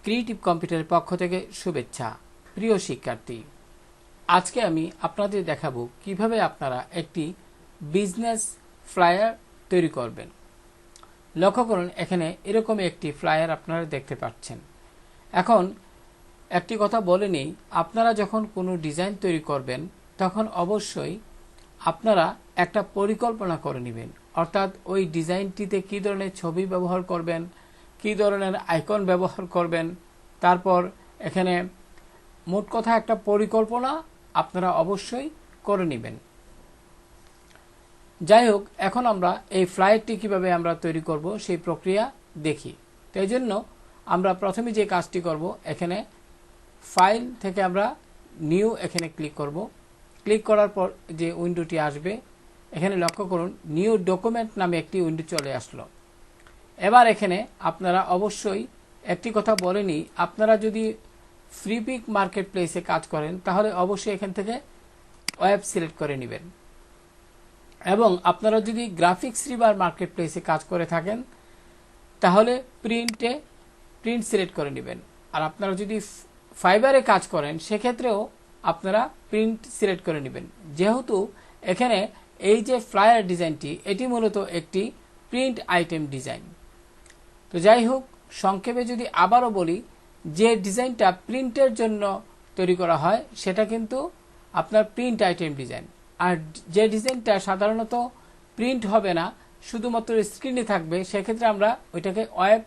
Creative কম্পিউটারের পক্ষ থেকে শুভেচ্ছা। প্রিয় শিক্ষার্থী, আজকে আমি আপনাদের দেখাবো কিভাবে আপনারা একটি বিজনেস ফ্লায়ার তৈরি করবেন। লক্ষ্য করুন, এখানে এরকম একটি ফ্লায়ার আপনারা দেখতে পাচ্ছেন। এখন একটি কথা বলে নেই, আপনারা যখন কোনো ডিজাইন তৈরি করবেন তখন অবশ্যই আপনারা একটা পরিকল্পনা করে নেবেন, অর্থাৎ ওই ডিজাইনটিতে কী ধরনের ছবি ব্যবহার করবেন, কী ধরনের আইকন ব্যবহার করবেন। তারপর এখানে মোট কথা একটা পরিকল্পনা আপনারা অবশ্যই করে নেবেন। যাই হোক, এখন আমরা এই ফ্লায়ারটি কিভাবে আমরা তৈরি করব সেই প্রক্রিয়া দেখি। তো এই জন্য আমরা প্রথমে যে কাজটি করব, এখানে ফাইল থেকে আমরা নিউ এখানে ক্লিক করব। ক্লিক করার পর যে উইন্ডোটি আসবে, এখানে লক্ষ্য করুন নিউ ডকুমেন্ট নামে একটি উইন্ডো চলে আসলো। এবার এখানে আপনারা অবশ্যই একটি কথা বলে নিই, আপনারা যদি ফ্রিপিক মার্কেট প্লেসে কাজ করেন তাহলে অবশ্যই এখান থেকে ওয়েব সিলেক্ট করে নেবেন, এবং আপনারা যদি গ্রাফিক্স রিভার মার্কেট প্লেসে কাজ করে থাকেন তাহলে প্রিন্ট সিলেক্ট করে নেবেন। আর আপনারা যদি ফাইবারে কাজ করেন সেক্ষেত্রেও আপনারা প্রিন্ট সিলেক্ট করে নেবেন, যেহেতু এখানে এই যে ফ্লায়ার ডিজাইনটি এটি মূলত একটি প্রিন্ট আইটেম ডিজাইন। তো যাই হোক, সংক্ষেপে যদি আবারও বলি, যে ডিজাইনটা প্রিন্টের জন্য তৈরি করা হয় সেটা কিন্তু আপনার প্রিন্ট আইটেম ডিজাইন। আর যে ডিজাইনটা সাধারণত প্রিন্ট হবে না, শুধুমাত্র স্ক্রিনে থাকবে, সেক্ষেত্রে আমরা ওইটাকে ওয়েব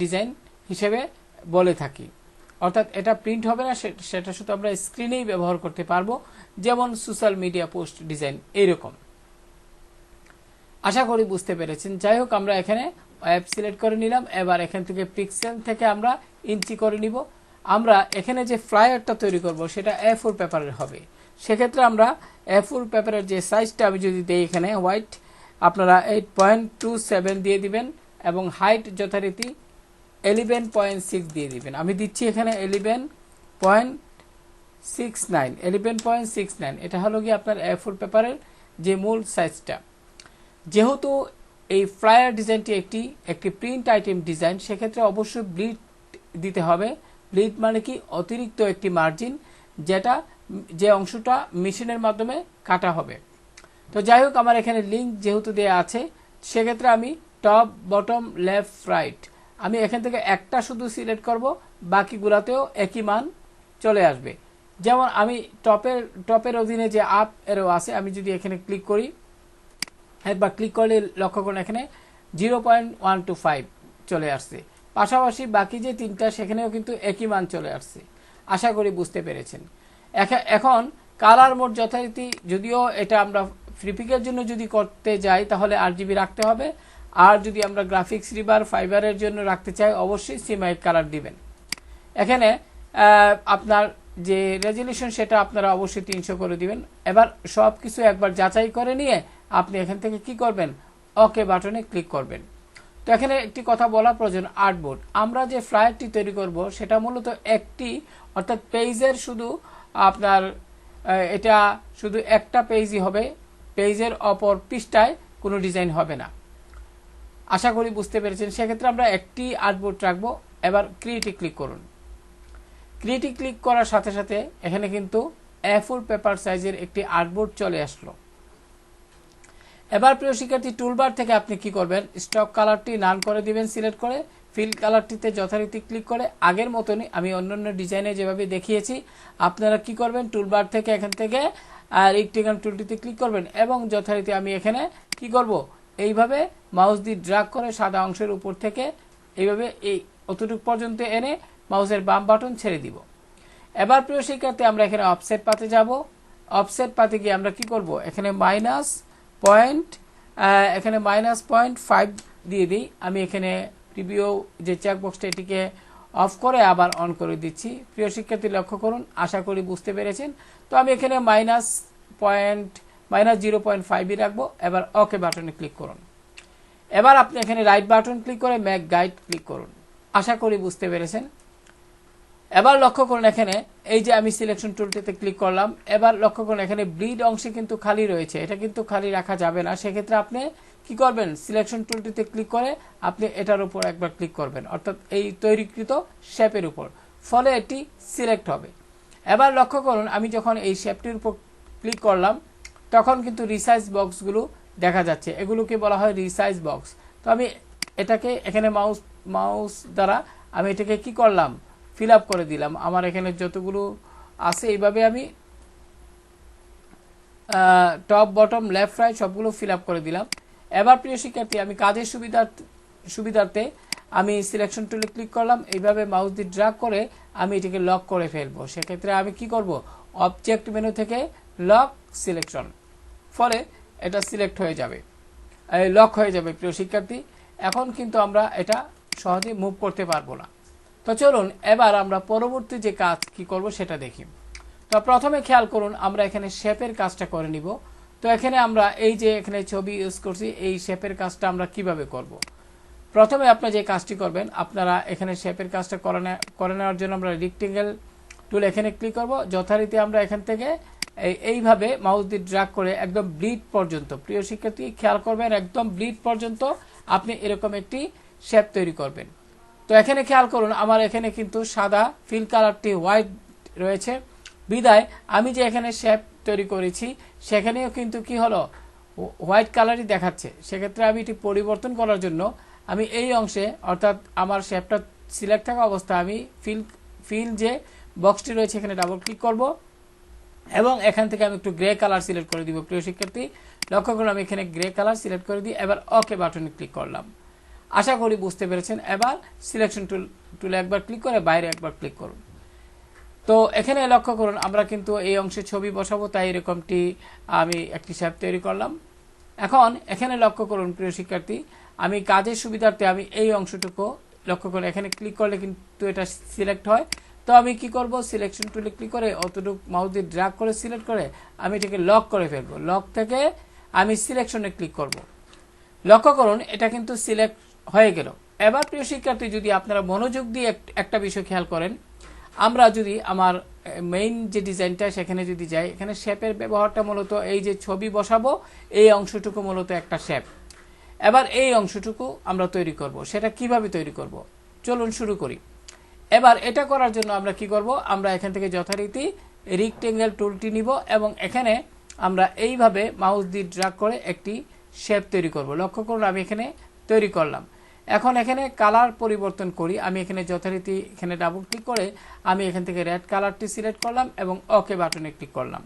ডিজাইন হিসেবে বলে থাকি। অর্থাৎ এটা প্রিন্ট হবে না, সেটা শুধু আমরা স্ক্রিনেই ব্যবহার করতে পারবো, যেমন সোশ্যাল মিডিয়া পোস্ট ডিজাইন এইরকম। আশা করি বুঝতে পেরেছেন। যাই হোক, আমরা এখানে ওয়েব সিলেক্ট করে নিলাম। এবার এখান থেকে পিক্সেল থেকে আমরা ইঞ্চি করে নিব। আমরা এখানে যে ফ্লায়ারটা তৈরি করব সেটা A4 পেপারের হবে। সেক্ষেত্রে আমরা A4 পেপারের যে সাইজটা আমি যদি দিই এখানে হোয়াইট, আপনারা 8.27 দিয়ে দিবেন এবং হাইট যথারীতি 11.6 দিয়ে দিবেন। আমি দিচ্ছি এখানে 11.69। এটা হলো কি আপনার A4 পেপারের যে মূল সাইজটা। যেহেতু এই ফ্লায়ার ডিজাইনটি একটি প্রিন্ট আইটেম ডিজাইন, সেক্ষেত্রে অবশ্যই ব্লিড দিতে হবে। ব্লিড মানে কি? অতিরিক্ত একটি মার্জিন, যে অংশটা মেশিনের মাধ্যমে কাটা হবে। তো যাই হোক, আমার এখানে লিঙ্ক যেহেতু দেওয়া আছে, সেক্ষেত্রে আমি টপ, বটম, লেফট, রাইট, আমি এখান থেকে একটা শুধু সিলেক্ট করব, বাকিগুলাতেও একই মান চলে আসবে। যেমন আমি টপের অধীনে যে আপ এরো আছে, আমি যদি এখানে ক্লিক করি, একবার ক্লিক করলে লক্ষ্য করুন এখানে 0.125 চলে আসছে। পাশাপাশি বাকি যে তিনটা সেখানেও কিন্তু একই মান চলে আসছে। আশা করি বুঝতে পেরেছেন। এখন কালার মোড যথারীতি, যদিও এটা আমরা ফ্রিপিকের জন্য যদি করতে যাই তাহলে RGB রাখতে হবে, আর যদি আমরা গ্রাফিক্স রিভার ফাইবারের জন্য রাখতে চাই অবশ্যই সিমাইট কালার দিবেন। এখানে আপনার যে রেজলিউশন সেটা আপনারা অবশ্যই 300 করে দিবেন। এবার সব কিছু একবার যাচাই করে নিয়ে আপনি এখান থেকে কি করবেন, ওকে বাটনে ক্লিক করবেন। তো এখানে একটি কথা বলা প্রয়োজন, আর্টবোর্ড। আমরা যে ফ্লায়ারটি তৈরি করব সেটা মূলত একটি, অর্থাৎ পেজের শুধু আপনার এটা শুধু একটা পেজই হবে, পেজের অপর পৃষ্ঠায় কোনো ডিজাইন হবে না। আশা করি বুঝতে পেরেছেন। সেক্ষেত্রে আমরা একটি আর্টবোর্ড রাখবো। এবার ক্রিয়েটে ক্লিক করুন। ক্রিয়েটে ক্লিক করার সাথে সাথে এখানে কিন্তু A4 পেপার সাইজের একটি আর্টবোর্ড চলে আসলো। এবার প্রিয় শিক্ষার্থী, টুলবার থেকে আপনি কি করবেন, স্টক কালারটি নান করে দিবেন সিলেক্ট করে। ফিল কালারটিতে যথারীতি ক্লিক করে আগের মতনই আমি অন্যান্য ডিজাইনে যেভাবে দেখিয়েছি আপনারা কি করবেন, টুলবার থেকে এখান থেকে রেক্টেঙ্গল টুলটিতে ক্লিক করবেন এবং যথারীতি আমি এখানে কি করব, এইভাবে মাউস দিয়ে ড্র্যাগ করে সাদা অংশের উপর থেকে এইভাবে এই অতটুকু পর্যন্ত এনে মাউসের বাম বাটন ছেড়ে দিব। এবার প্রিয় শিক্ষার্থী, আমরা এখানে অফসেট পাতে যাব। অফসেট পাতে গিয়ে আমরা কি করব, এখানে -0.5 দিয়ে দিই। আমি এখানে প্রিভিউ যে চেকবক্সটা এটিকে অফ করে আবার অন করে দিচ্ছি। প্রিয় শিক্ষার্থী লক্ষ্য করুন, আশা করি বুঝতে পেরেছেন। তো আমি এখানে -0.5 রাখবো। এবার ওকে বাটনে ক্লিক করুন। এবার আপনি এখানে রাইট বাটন ক্লিক করে মেক গাইড ক্লিক করুন। আশা করি বুঝতে পেরেছেন। এবার লক্ষ্য করুন এখানে এই যে আমি সিলেকশন টুলটিতে ক্লিক করলাম, এবার লক্ষ্য করুন এখানে ব্লিড অংশে কিন্তু খালি রয়েছে, এটা কিন্তু খালি রাখা যাবে না। সেক্ষেত্রে আপনি কি করবেন, সিলেকশন টুলটিতে ক্লিক করে আপনি এটার উপর একবার ক্লিক করবেন, অর্থাৎ এই তৈরিকৃত শেপের উপর, ফলে এটি সিলেক্ট হবে। এবার লক্ষ্য করুন আমি যখন এই শেপটির উপর ক্লিক করলাম তখন কিন্তু রিসাইজ বক্সগুলো দেখা যাচ্ছে, এগুলোকে বলা হয় রিসাইজ বক্স। তো আমি এটাকে এখানে মাউস দ্বারা আমি এটাকে কি করলাম, ফিল আপ করে দিলাম। আমার এখানে যতগুলো আছে এইভাবে আমি টপ বটম লেফট রাইট সবগুলো ফিল আপ করে দিলাম। এবার প্রিয় শিক্ষার্থী আমি কাজের সুবিধার্থে আমি সিলেকশন টুলে ক্লিক করলাম, এইভাবে মাউস দিয়ে ড্র্যাগ করে আমি এটিকে লক করে ফেলবো। সেক্ষেত্রে আমি কি করব, অবজেক্ট মেনু থেকে লক সিলেকশন, ফলে এটা সিলেক্ট হয়ে যাবে, লক হয়ে যাবে প্রিয় শিক্ষার্থী। এখন কিন্তু আমরা এটা সহজে মুভ করতে পারবো না। তো চলুন এবার আমরা পরবর্তী যে কাজ কি করব সেটা দেখি। তো প্রথমে খেয়াল করুন আমরা এখানে শেপের কাজটা করে নিব। তো এখানে আমরা এই যে এখানে ছবি ইউজ করছি, এই শেপের কাজটা আমরা কিভাবে করব। প্রথমে আপনারা যে কাজটি করবেন, আপনারা এখানে শেপের কাজটা করে নেওয়ার জন্য আমরা রেক্টেঙ্গেল টুল এখানে ক্লিক করব। যথারীতি আমরা এখান থেকে এইভাবে মাউস দিয়ে ড্র্যাগ করে একদম ব্লিড পর্যন্ত, প্রিয় শিক্ষার্থী খেয়াল করবেন, একদম ব্লিড পর্যন্ত আপনি এরকম একটি শেপ তৈরি করবেন। তো এখানে খেয়াল করুন আমার এখানে কিন্তু সাদা, ফিল কালারটি হোয়াইট রয়েছে, বিদায় আমি যে এখানে শেপ তৈরি করেছি সেখানেও কিন্তু কি হলো, হোয়াইট কালারই দেখাচ্ছে। সেক্ষেত্রে আমি এটি পরিবর্তন করার জন্য আমি এই অংশে, অর্থাৎ আমার শেপটা সিলেক্ট থাকা অবস্থায় আমি ফিল যে বক্সটি রয়েছে এখানে ডাবল ক্লিক করব এবং এখান থেকে আমি একটু গ্রে কালার সিলেক্ট করে দিব। প্রিয় শিক্ষার্থী লক্ষ্য করুন আমি এখানে গ্রে কালার সিলেক্ট করে দিই, এবার ওকে বাটনে ক্লিক করলাম। আশা করি বুঝতে পেরেছেন। এবার সিলেকশন টুলে একবার ক্লিক করে বাইরে একবার ক্লিক করুন। তো এখানে লক্ষ্য করুন আমরা কিন্তু এই অংশে ছবি বসাবো, তাই এরকমটি আমি একটি শেপ তৈরি করলাম। এখন এখানে লক্ষ্য করুন প্রিয় শিক্ষার্থী, আমি কাজের সুবিধার্থে আমি এই অংশটুকু লক্ষ্য করে এখানে ক্লিক করলে কিন্তু এটা সিলেক্ট হয়। তো আমি কি করব, সিলেকশন টুলে ক্লিক করে অতটুকু মাউস দিয়ে ড্র্যাগ করে সিলেক্ট করে আমি এটাকে লক করে ফেলবো। লক থেকে আমি সিলেকশনে ক্লিক করব। লক্ষ্য করুন এটা কিন্তু সিলেক্ট হয়ে গেল। এবার প্রিয় শিক্ষার্থী যদি আপনারা মনোযোগ দিয়ে একটা বিষয় খেয়াল করেন, আমরা যদি আমার মেইন যে ডিজাইনটা সেখানে যদি যাই, এখানে শেপের ব্যবহারটা মূলত এই যে ছবি বসাবো এই অংশটুকু মূলত একটা শেপ। এবার এই অংশটুকু আমরা তৈরি করব, সেটা কিভাবে তৈরি করব চলুন শুরু করি। এবার এটা করার জন্য আমরা কি করব, আমরা এখান থেকে যথারীতি রেক্টেঙ্গেল টুলটি নিব এবং এখানে আমরা এইভাবে মাউস দিয়ে ড্র্যাগ করে একটি শেপ তৈরি করব। লক্ষ্য করুন আমি এখানে তৈরি করলাম। এখন এখানে কালার পরিবর্তন করি, আমি এখানে যথারীতি এখানে ডাবল ক্লিক করে আমি এখান থেকে রেড কালারটি সিলেক্ট করলাম এবং ওকে বাটনে ক্লিক করলাম।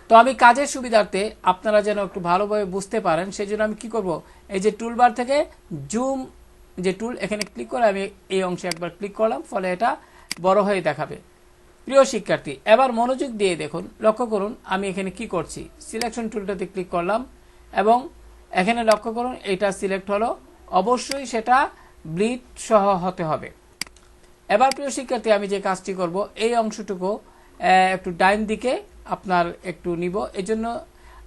তো আমি কাজের সুবিধার্থে আপনারা যেন একটু ভালোভাবে বুঝতে পারেন সেজন্য আমি কি করব, এই যে টুলবার থেকে জুম যে টুল এখানে ক্লিক করে আমি এই অংশে একবার ক্লিক করলাম, ফলে এটা বড় হয়ে দেখাবে। প্রিয় শিক্ষার্থী এবার মনোযোগ দিয়ে দেখুন, লক্ষ্য করুন আমি এখানে কি করছি, সিলেকশন টুলটাতে ক্লিক করলাম এবং এখানে লক্ষ্য করুন এটা সিলেক্ট হলো, অবশ্যই সেটা ব্লিড সহ হতে হবে। এবার প্রিয় শিক্ষার্থী আমি যে কাজটি করব, এই অংশটুকু একটু ডাইন দিকে আপনার একটু নিব। এজন্য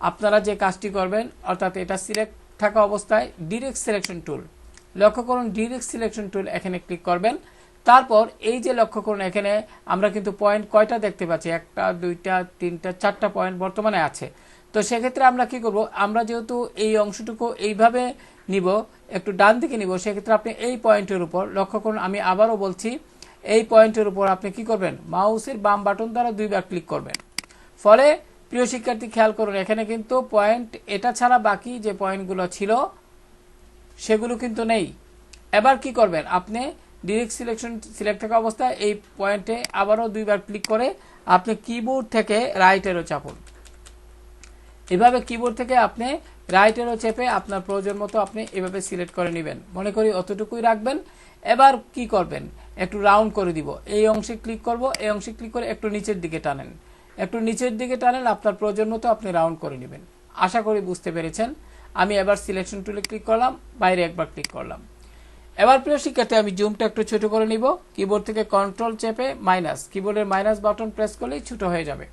আপনারা যে কাজটি করবেন, অর্থাৎ এটা সিলেক্ট থাকা অবস্থায় ডিরেক্ট সিলেকশন টুল, লক্ষ্য করুন ডিরেক্ট সিলেকশন টুল এখানে ক্লিক করবেন। তারপর এই যে লক্ষ্য করুন এখানে আমরা কিন্তু পয়েন্ট কয়টা দেখতে পাচ্ছি, একটা দুইটা তিনটা চারটা পয়েন্ট বর্তমানে আছে। তো সেক্ষেত্রে আমরা কি করব, আমরা যেহেতু এই অংশটুকু এইভাবে নিব, একটু ডান দিকে নিব, সেক্ষেত্রে আপনি এই পয়েন্টের উপর লক্ষ্য করুন, আমি আবারও বলছি এই পয়েন্টের উপর আপনি কি করবেন, মাউসের বাম বাটন দ্বারা দুইবার ক্লিক করবেন। ফলে প্রিয় শিক্ষার্থী খেয়াল করুন এখানে কিন্তু পয়েন্ট এটা ছাড়া বাকি যে পয়েন্টগুলো ছিল সেগুলো কিন্তু নেই। এবার কি করবেন, আপনি ডিরেক্ট সিলেকশন সিলেক্ট থাকা অবস্থায় এই পয়েন্টে আবারও দুইবার ক্লিক করে আপনি কিবোর্ড থেকে রাইট অ্যারো চাপুন। এভাবে কিবোর্ড থেকে আপনি রাইট অ্যারো চেপে আপনার প্রয়োজন মতো আপনি এভাবে সিলেক্ট করে নেবেন, মনে করি অতটুকুই রাখবেন। এবার কি করবেন, একটু রাউন্ড করে দিব, এই অংশে ক্লিক করব, এই অংশে ক্লিক করে একটু নিচের দিকে টানেন, একটু নিচের দিকে টানেন, আপনার প্রয়োজন মতো আপনি রাউন্ড করে নেবেন। আশা করি বুঝতে পেরেছেন। আমি এবার সিলেকশন টুলে ক্লিক করলাম, বাইরে একবার ক্লিক করলাম। এবার প্রিয় শিক্ষার্থী আমি জুমটা একটু ছোট করে নিব, কিবোর্ড থেকে কন্ট্রোল চেপে মাইনাস, কিবোর্ডের মাইনাস বাটন প্রেস করলেই ছোট হয়ে যাবে,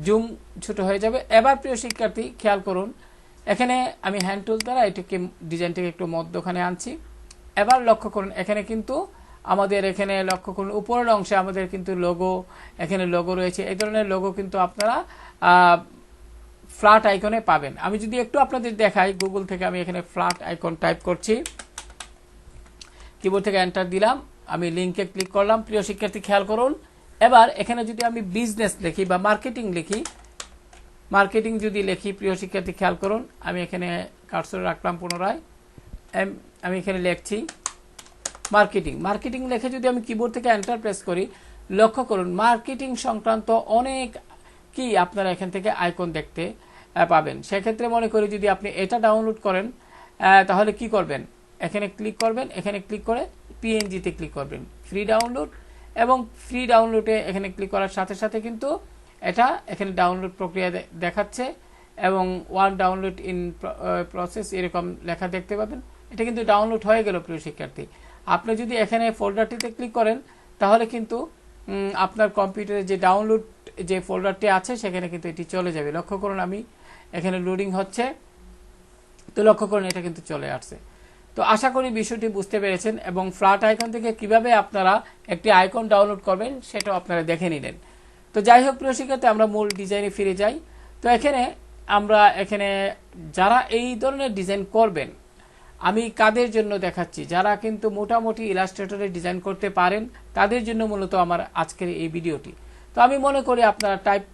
জুম ছোট হয়ে যাবে। এবার প্রিয় শিক্ষার্থী খেয়াল করুন এখানে আমি হ্যান্ড টুল দ্বারা এটাকে ডিজাইনটাকে একটু মধ্যখানে আনছি। এবার লক্ষ্য করুন এখানে কিন্তু আমাদের এখানে লক্ষ্য করুন উপরের অংশে আমাদের কিন্তু লোগো, এখানে লোগো রয়েছে। এই ধরনের লোগো কিন্তু আপনারা ফ্ল্যাট আইকনে পাবেন। আমি যদি একটু আপনাদের দেখাই, গুগল থেকে আমি এখানে ফ্ল্যাট আইকন টাইপ করছি, কিবোর্ড থেকে এন্টার দিলাম, আমি লিঙ্কে ক্লিক করলাম। প্রিয় শিক্ষার্থী খেয়াল করুন, এবার এখানে যদি আমি বিজনেস লিখি বা মার্কেটিং লিখি, মার্কেটিং যদি লিখি, প্রিয় শিক্ষার্থী খেয়াল করুন, আমি এখানে কার্সর রাখলাম পুনরায়, আমি এখানে লিখছি মার্কেটিং। মার্কেটিং লিখে যদি আমি কিবোর্ড থেকে এন্টার প্রেস করি, লক্ষ্য করুন মার্কেটিং সংক্রান্ত অনেক কি আপনারা এখান থেকে আইকন দেখতে পাবেন। সেক্ষেত্রে মনে করি যদি আপনি এটা ডাউনলোড করেন, তাহলে কি করবেন, এখানে ক্লিক করবেন, এখানে ক্লিক করে পিএনজিতে ক্লিক করবেন, ফ্রি ডাউনলোড, এবং ফ্রি ডাউনলোডে এখানে ক্লিক করার সাথে সাথে কিন্তু এটা এখানে ডাউনলোড প্রক্রিয়া দেখাচ্ছে এবং ওয়ান ডাউনলোড ইন প্রসেস এরকম লেখা দেখতে পাবেন। এটা কিন্তু ডাউনলোড হয়ে গেল। প্রিয় শিক্ষার্থী, আপনি যদি এখানে ফোল্ডারটিতে ক্লিক করেন তাহলে কিন্তু আপনার কম্পিউটারে যে ডাউনলোড যে ফোল্ডারটি আছে সেখানে কিন্তু এটি চলে যাবে। লক্ষ্য করুন আমি এখানে লোডিং হচ্ছে, তো লক্ষ্য করুন এটা কিন্তু চলে আসছে। তো আশা করি বিষয়টি বুঝতে পেরেছেন এবং ফ্ল্যাট আইকন থেকে কিভাবে আপনারা একটি আইকন ডাউনলোড করবেন সেটাও আপনারা দেখে নিলেন। তো যাই হোক প্রিয় শিক্ষার্থী, আমরা মূল ডিজাইনে ফিরে যাই। তো এখানে আমরা যারা এই ধরনের ডিজাইন করবেন, আমি কাদের জন্য দেখাচ্ছি, যারা কিন্তু মোটামুটি ইলাস্ট্রেটরে ডিজাইন করতে পারেন তাদের জন্য মূলত আমার আজকের এই ভিডিওটি। তো আমি মনে করি আপনারা টাইপ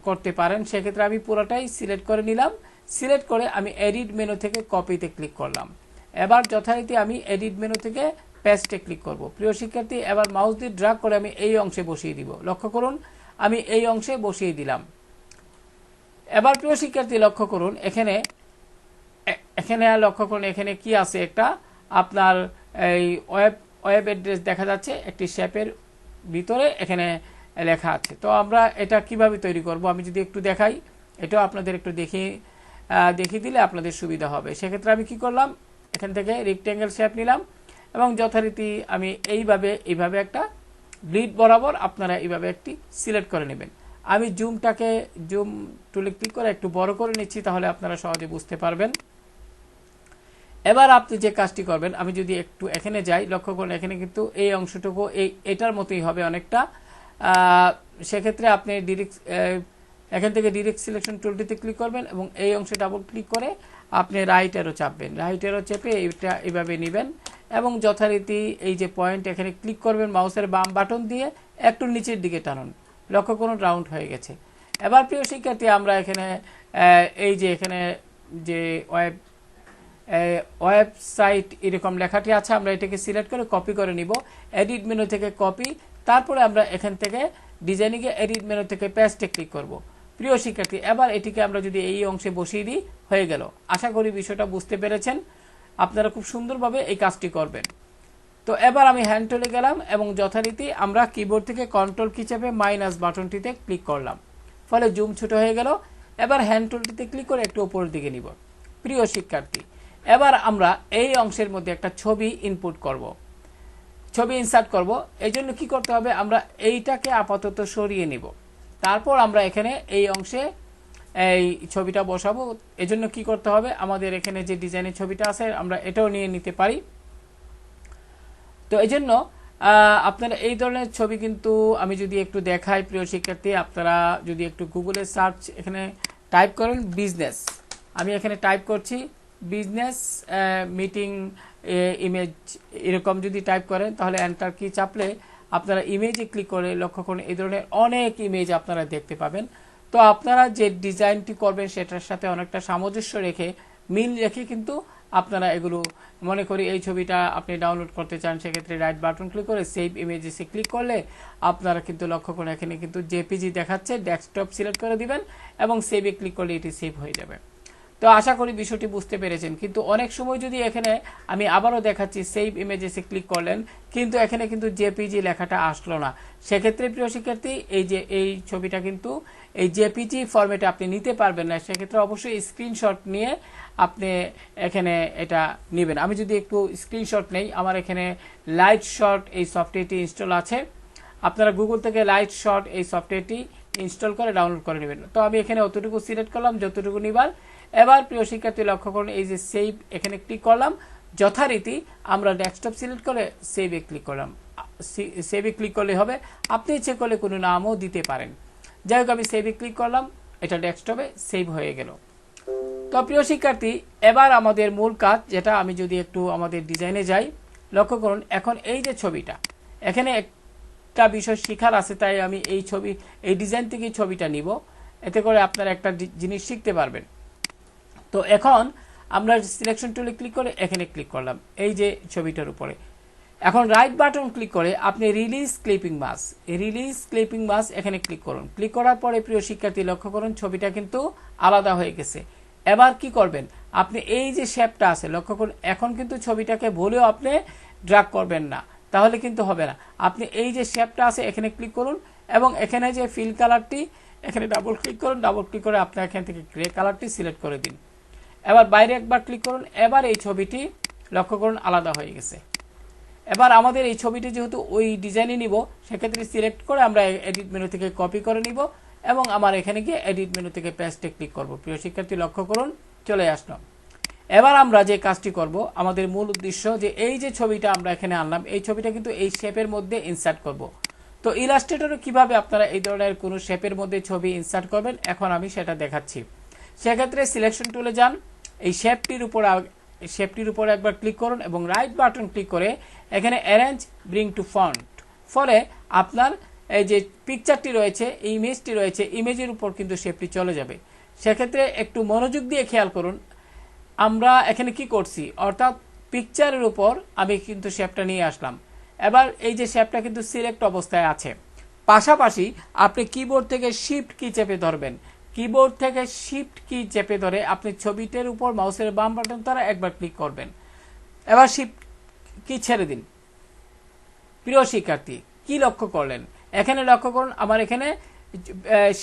করতে পারেন, সেক্ষেত্রে আমি পুরোটাই সিলেক্ট করে নিলাম। সিলেক্ট করে আমি এডিট মেনু থেকে কপিতে ক্লিক করলাম। এবার যথারীতি আমি এডিট মেনু থেকে পেস্টে ক্লিক করব। প্রিয় শিক্ষার্থী, এবার মাউস দিয়ে ড্র্যাগ করে আমি এই অংশে বসিয়ে দিব। লক্ষ্য করুন আমি এই অংশে বসিয়ে দিলাম। এবার প্রিয় শিক্ষার্থী লক্ষ্য করুন এখানে লক্ষ্য করুন এখানে কি আছে, একটা আপনার এই ওয়েব অ্যাড্রেস দেখা যাচ্ছে একটি শেপের ভিতরে এখানে লেখা আছে। তো আমরা এটা কিভাবে তৈরি করব আমি যদি একটু দেখাই, এটাও আপনাদের একটু দেখিয়ে দিলে আপনাদের সুবিধা হবে। সেক্ষেত্রে আমি কি করলাম, এখান থেকে রেক্ট্যাঙ্গেল শেপ নিলাম এবং যথারীতি আমি এইভাবে একটা ব্লিড বরাবর আপনারা এইভাবে একটি সিলেক্ট করে নেবেন। আমি জুম টুলে ক্লিক করে একটু বড় করে নিচ্ছি, তাহলে আপনারা সহজে বুঝতে পারবেন। এবার আপনি যে কাজটি করবেন, আমি যদি একটু এখানে যাই, লক্ষ্য করুন এখানে কিন্তু এই অংশটুকু এটার মতোই হবে অনেকটা। সেক্ষেত্রে আপনি এখান থেকে ডিরেক্ট সিলেকশন টুলটিতে ক্লিক করবেন এবং এই অংশে ডাবল ক্লিক করে আপনি রাইট অ্যারো চাপবেন। রাইট অ্যারো চেপে এটা এইভাবে নেবেন এবং যথারীতি এই যে পয়েন্ট এখানে ক্লিক করবেন, মাউসের বাম বাটন দিয়ে একটু নিচের দিকে টানুন। লক্ষ্য করুন রাউন্ড হয়ে গেছে। এবার প্রিয় শিক্ষার্থী, আমরা এখানে এই যে এখানে যে ওয়েবসাইট এরকম লেখাটি আছে, আমরা এটাকে সিলেক্ট করে কপি করে নিব। এডিট মেনু থেকে কপি, তারপরে আমরা এখান থেকে ডিজাইনিংয়ে এডিট মেনু থেকে পেস্টে ক্লিক করব। প্রিয় শিক্ষার্থী, এবার এটিকে আমরা যদি এই অংশে বসিয়ে দিই, হয়ে গেল। আশা করি বিষয়টা বুঝতে পেরেছেন। আপনারা খুব সুন্দরভাবে এই কাজটি করবেন। তো এবার আমি হ্যান্ড টুলে গেলাম এবং যথারীতি আমরা কিবোর্ড থেকে কন্ট্রোল কি চেপে মাইনাস বাটনটিতে ক্লিক করলাম, ফলে জুম ছোট হয়ে গেল। এবার হ্যান্ড টুলটিতে ক্লিক করে একটু উপরের দিকে নিব। প্রিয় শিক্ষার্থী, এবার আমরা এই অংশের মধ্যে একটা ছবি ইনপুট করব, ছবি ইনসার্ট করব। এই জন্য কি করতে হবে, আমরা এইটাকে আপাতত সরিয়ে নিব, তারপর আমরা এখানে এই অংশে এই ছবিটা বসাবো। এজন্য কি করতে হবে, আমাদের এখানে যে ডিজাইনের ছবিটা আছে আমরা এটাও নিয়ে নিতে পারি। তো এই জন্য আপনারা এই ধরনের ছবি কিন্তু আমি যদি একটু দেখাই প্রিয় শিক্ষার্থী, আপনারা যদি একটু গুগলে সার্চ এখানে টাইপ করেন বিজনেস, আমি এখানে টাইপ করছি বিজনেস মিটিং ইমেজ, এরকম যদি টাইপ করেন তাহলে এন্টার কি চাপলে আপনারা ইমেজে ক্লিক করে লক্ষ্য করুন এই ধরনের অনেক ইমেজ আপনারা দেখতে পাবেন। তো আপনারা যে ডিজাইনটি করবেন সেটার সাথে অনেকটা সামঞ্জস্য রেখে মিল রেখে কিন্তু আপনারা এগুলো, মনে করি এই ছবিটা আপনি ডাউনলোড করতে চান, সেক্ষেত্রে রাইট বাটন ক্লিক করে সেভ ইমেজেসে ক্লিক করলে আপনারা কিন্তু লক্ষ্য করুন এখানে কিন্তু জেপিজি দেখাচ্ছে, ডেস্কটপ সিলেক্ট করে দিবেন এবং সেভে ক্লিক করলে এটি সেভ হয়ে যাবে। তো আশা করি বিষয়টি বুঝতে পেরেছেন। কিন্তু অনেক সময় যদি এখানে আমি আবারও দেখাচ্ছি সেভ ইমেজেসে ক্লিক করলেন কিন্তু এখানে কিন্তু জেপিজি লেখাটা আসলো না, সেক্ষেত্রে প্রিয় শিক্ষার্থী এই ছবিটা কিন্তু এই জেপিজি ফরম্যাটে আপনি নিতে পারবেন না। সেক্ষেত্রে অবশ্যই স্ক্রিনশট নিয়ে আপনি এখানে এটা নেবেন। আমি যদি একটু স্ক্রিনশট নেই, আমার এখানে লাইট শট এই সফটওয়্যারটি ইনস্টল আছে, আপনারা গুগল থেকে লাইট শট এই সফটওয়্যারটি ইনস্টল করে ডাউনলোড করে নেবেন। তো আমি এখানে অতটুকু সিলেক্ট করলাম যতটুকু নিবার। এবার প্রিয় শিক্ষার্থী লক্ষ্য করুন এই যে সেভ এখানে ক্লিক করলাম, যথারীতি আমরা ডেস্কটপ সিলেক্ট করে সেভে ক্লিক করলাম। সেভে ক্লিক করলে হবে, আপনি ইচ্ছে করলে কোনো নামও দিতে পারেন। যাই হোক, আমি সেভে ক্লিক করলাম, এটা ডেস্কটপে সেভ হয়ে গেল। তো প্রিয় শিক্ষার্থী, এবার আমাদের মূল কাজ, যেটা আমি যদি একটু আমাদের ডিজাইনে যাই, লক্ষ্য করুন এখন এই যে ছবিটা, এখানে একটা বিষয় শেখার আছে, তাই আমি এই ডিজাইন থেকে ছবিটা নিব, এতে করে আপনারা একটা জিনিস শিখতে পারবেন। তো এখন আমরা সিলেকশন টুলে ক্লিক করে এখানে ক্লিক করলাম এই যে ছবিটার উপরে। এখন রাইট বাটন ক্লিক করে আপনি রিলিজ ক্লিপিং মাস এখানে ক্লিক করুন। ক্লিক করার পরে প্রিয় শিক্ষার্থী লক্ষ্য করুন ছবিটা কিন্তু আলাদা হয়ে গেছে। এবার কি করবেন, আপনি এই যে শেপটা আছে লক্ষ্য করুন, এখন কিন্তু ছবিটাকে ভুলেও আপনি ড্র্যাগ করবেন না, তাহলে কিন্তু হবে না। আপনি এই যে শেপটা আছে এখানে ক্লিক করুন এবং এখানে যে ফিল কালারটি এখানে ডাবল ক্লিক করুন। ডাবল ক্লিক করে আপনি এখান থেকে গ্রে কালারটি সিলেক্ট করে দিন। এবার বাইরে একবার ক্লিক করুন। এবার এই ছবিটি লক্ষ্য করুন আলাদা হয়ে গেছে। এবার আমাদের এই ছবিটি যেহেতু ওই ডিজাইনে নিব, সেক্ষেত্রে সিলেক্ট করে আমরা এডিট মেনু থেকে কপি করে নিব এবং আমার এখানে গিয়ে এডিট মেনু থেকে পেস্টে ক্লিক করব। প্রিয় শিক্ষার্থী লক্ষ্য করুন চলে আসলো। এবার আমরা যে কাজটি করব, আমাদের মূল উদ্দেশ্য যে এই যে ছবিটা আমরা এখানে আনলাম, এই ছবিটা কিন্তু এই শেপের মধ্যে ইনসার্ট করব। তো ইলাস্ট্রেটরে কিভাবে আপনারা এই ধরনের কোনো শেপের মধ্যে ছবি ইনসার্ট করবেন, এখন আমি সেটা দেখাচ্ছি। সেক্ষেত্রে সিলেকশন টুলে যান, এই শেপটির উপর একবার ক্লিক করুন এবং রাইট বাটন ক্লিক করে এখানে অ্যারেঞ্জ ব্রিং টু ফন্ট। ফলে আপনার এই যে পিকচারটি রয়েছে, ইমেজটি রয়েছে, ইমেজের উপর কিন্তু শেপটি চলে যাবে। সেক্ষেত্রে একটু মনোযোগ দিয়ে খেয়াল করুন আমরা এখানে কি করছি, অর্থাৎ পিকচারের উপর আমি কিন্তু শেপটা নিয়ে আসলাম। এবার এই যে শেপটা কিন্তু সিলেক্ট অবস্থায় আছে। পাশাপাশি আপনি কিবোর্ড থেকে শিফট কি চেপে ধরবেন, কিবোর্ড থেকে শিফট কি চেপে ধরে আপনি ছবিটির উপর মাউসের বাম বাটন দ্বারা একবার ক্লিক করবেন। এবার শিফট কি ছেড়ে দিন। প্রিয় শিক্ষার্থী কি লক্ষ্য করলেন, এখানে লক্ষ্য করুন আমার এখানে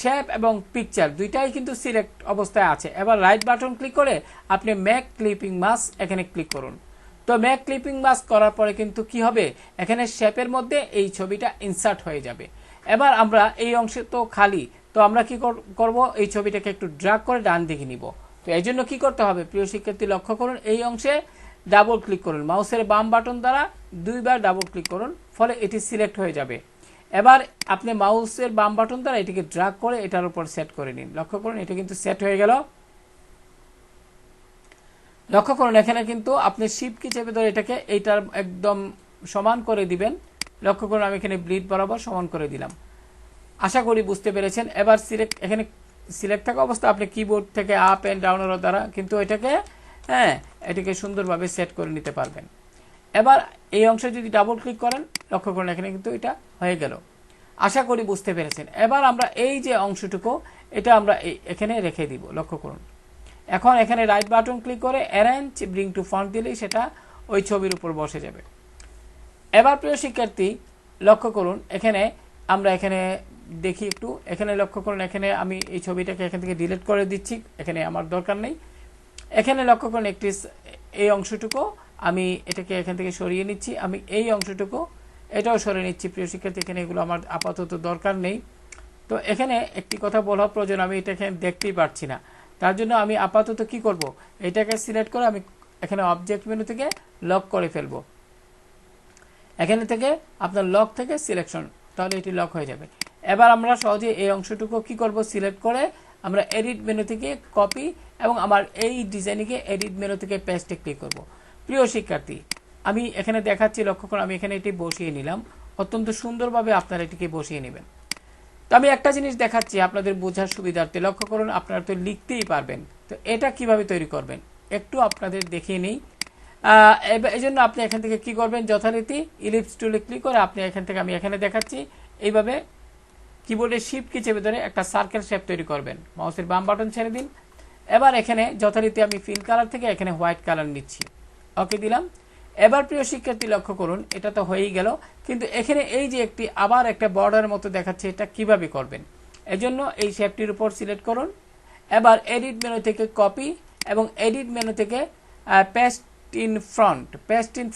শেপ এবং পিকচার দুইটাই কিন্তু সিলেক্ট অবস্থায় আছে। এবার রাইট বাটন ক্লিক করে আপনি মেক ক্লিপিং মাস্ক এখানে ক্লিক করুন। তো মেক ক্লিপিং মাস্ক করার পরে কিন্তু কি হবে, এখানে শেপের মধ্যে এই ছবিটা ইনসার্ট হয়ে যাবে। এবার আমরা এই অংশে তো খালি, তো আমরা কি করব, এই ছবিটাকে একটু ড্র্যাগ করে ডান দিকে নিব। তো এই জন্য কি করতে হবে, প্রিয় শিক্ষার্থী লক্ষ্য করুন এই অংশে ডাবল ক্লিক করুন, মাউসের বাম বাটন দ্বারা দুইবার ডাবল ক্লিক করুন, ফলে এটি সিলেক্ট হয়ে যাবে। এবার আপনি মাউসের বাম বাটন দ্বারা এটিকে ড্র্যাগ করে এটার উপর সেট করে নিন। লক্ষ্য করুন এটা কিন্তু সেট হয়ে গেল। লক্ষ্য করুন এখানে কিন্তু আপনি শিফট কি চেপে ধরে এটাকে এইটার একদম সমান করে দিবেন। লক্ষ্য করুন আমি এখানে ব্লিড বরাবর সমান করে দিলাম। আশা করি বুঝতে পেরেছেন। এবার এখানে সিলেক্ট থাকা অবস্থা আপনি কিবোর্ড থেকে আপ এন্ড ডাউনের দ্বারা কিন্তু এটাকে সুন্দরভাবে সেট করে নিতে পারবেন। এবার এই অংশে যদি ডাবল ক্লিক করেন লক্ষ্য করুন এখানে কিন্তু এটা হয়ে গেল। আশা করি বুঝতে পেরেছেন। এবার আমরা এই যে অংশটুকু এটা আমরা এখানে রেখে দিব। লক্ষ্য করুন এখন এখানে রাইট বাটন ক্লিক করে অ্যারেঞ্জ ব্রিং টু ফন্ট দিলেই সেটা ওই ছবির উপর বসে যাবে। এবার প্রিয় শিক্ষার্থী লক্ষ্য করুন এখানে আমরা এখানে দেখি একটু, এখানে লক্ষ্য করুন এখানে আমি এই ছবিটাকে এখান থেকে ডিলিট করে দিচ্ছি, এখানে আমার দরকার নেই। এখানে লক্ষ্য করুন একটি এই অংশটুকু আমি এটাকে এখান থেকে সরিয়ে নিচ্ছি, আমি এই অংশটুকু এটাও সরিয়ে নিচ্ছি। প্রিয় শিক্ষার্থী এখানে এগুলো আমার আপাতত দরকার নেই। তো এখানে একটি কথা বলা প্রয়োজন, আমি এটা এখানে দেখতেই পাচ্ছি না, তার জন্য আমি আপাতত কি করব, এটাকে সিলেক্ট করে আমি এখানে অবজেক্ট মেনু থেকে লক করে ফেলবো। এখানে থেকে আপনার লক থেকে সিলেকশন, তাহলে এটি লক হয়ে যাবে। এবার আমরা সহজে এই অংশটুকু কি করব, সিলেক্ট করে আমরা এডিট মেনু থেকে কপি এবং আমার এই ডিজাইনকে এডিট মেনু থেকে পেস্টে ক্লিক করব। প্রিয় শিক্ষার্থী আমি এখানে দেখাচ্ছি, লক্ষ্য করুন আমি এখানে এটি বসিয়ে নিলাম। অত্যন্ত সুন্দরভাবে আপনারা এটিকে বসিয়ে নেবেন। তো আমি একটা জিনিস দেখাচ্ছি আপনাদের বোঝার সুবিধার্থে। লক্ষ্য করুন আপনারা তো লিখতেই পারবেন, তো এটা কিভাবে তৈরি করবেন একটু আপনাদের দেখিয়ে নিই। এই জন্য আপনি এখান থেকে কি করবেন, যথারীতি ইলিপস টুলে ক্লিক করে আপনি এখান থেকে আমি এখানে দেখাচ্ছি এইভাবে কিবোর্ডে শিফট কি চেপে ধরে একটা সার্কেল শেপ তৈরি করবেন। মাউসের বাম বাটন ছেড়ে দিন। এবার এখানে যথারীতি আমি ফিল কালার থেকে এখানে হোয়াইট কালার নিচ্ছি, ওকে দিলাম। এবার প্রিয় শিক্ষার্থী লক্ষ্য করুন এটা তো হয়েই গেল, কিন্তু এখানে এই যে একটি আবার একটা বর্ডারের মতো দেখাচ্ছে, এটা কিভাবে করবেন, এজন্য এই শেপটির উপর সিলেক্ট করুন। এবার এডিট মেনু থেকে কপি এবং এডিট মেনু থেকে পেস্ট ইন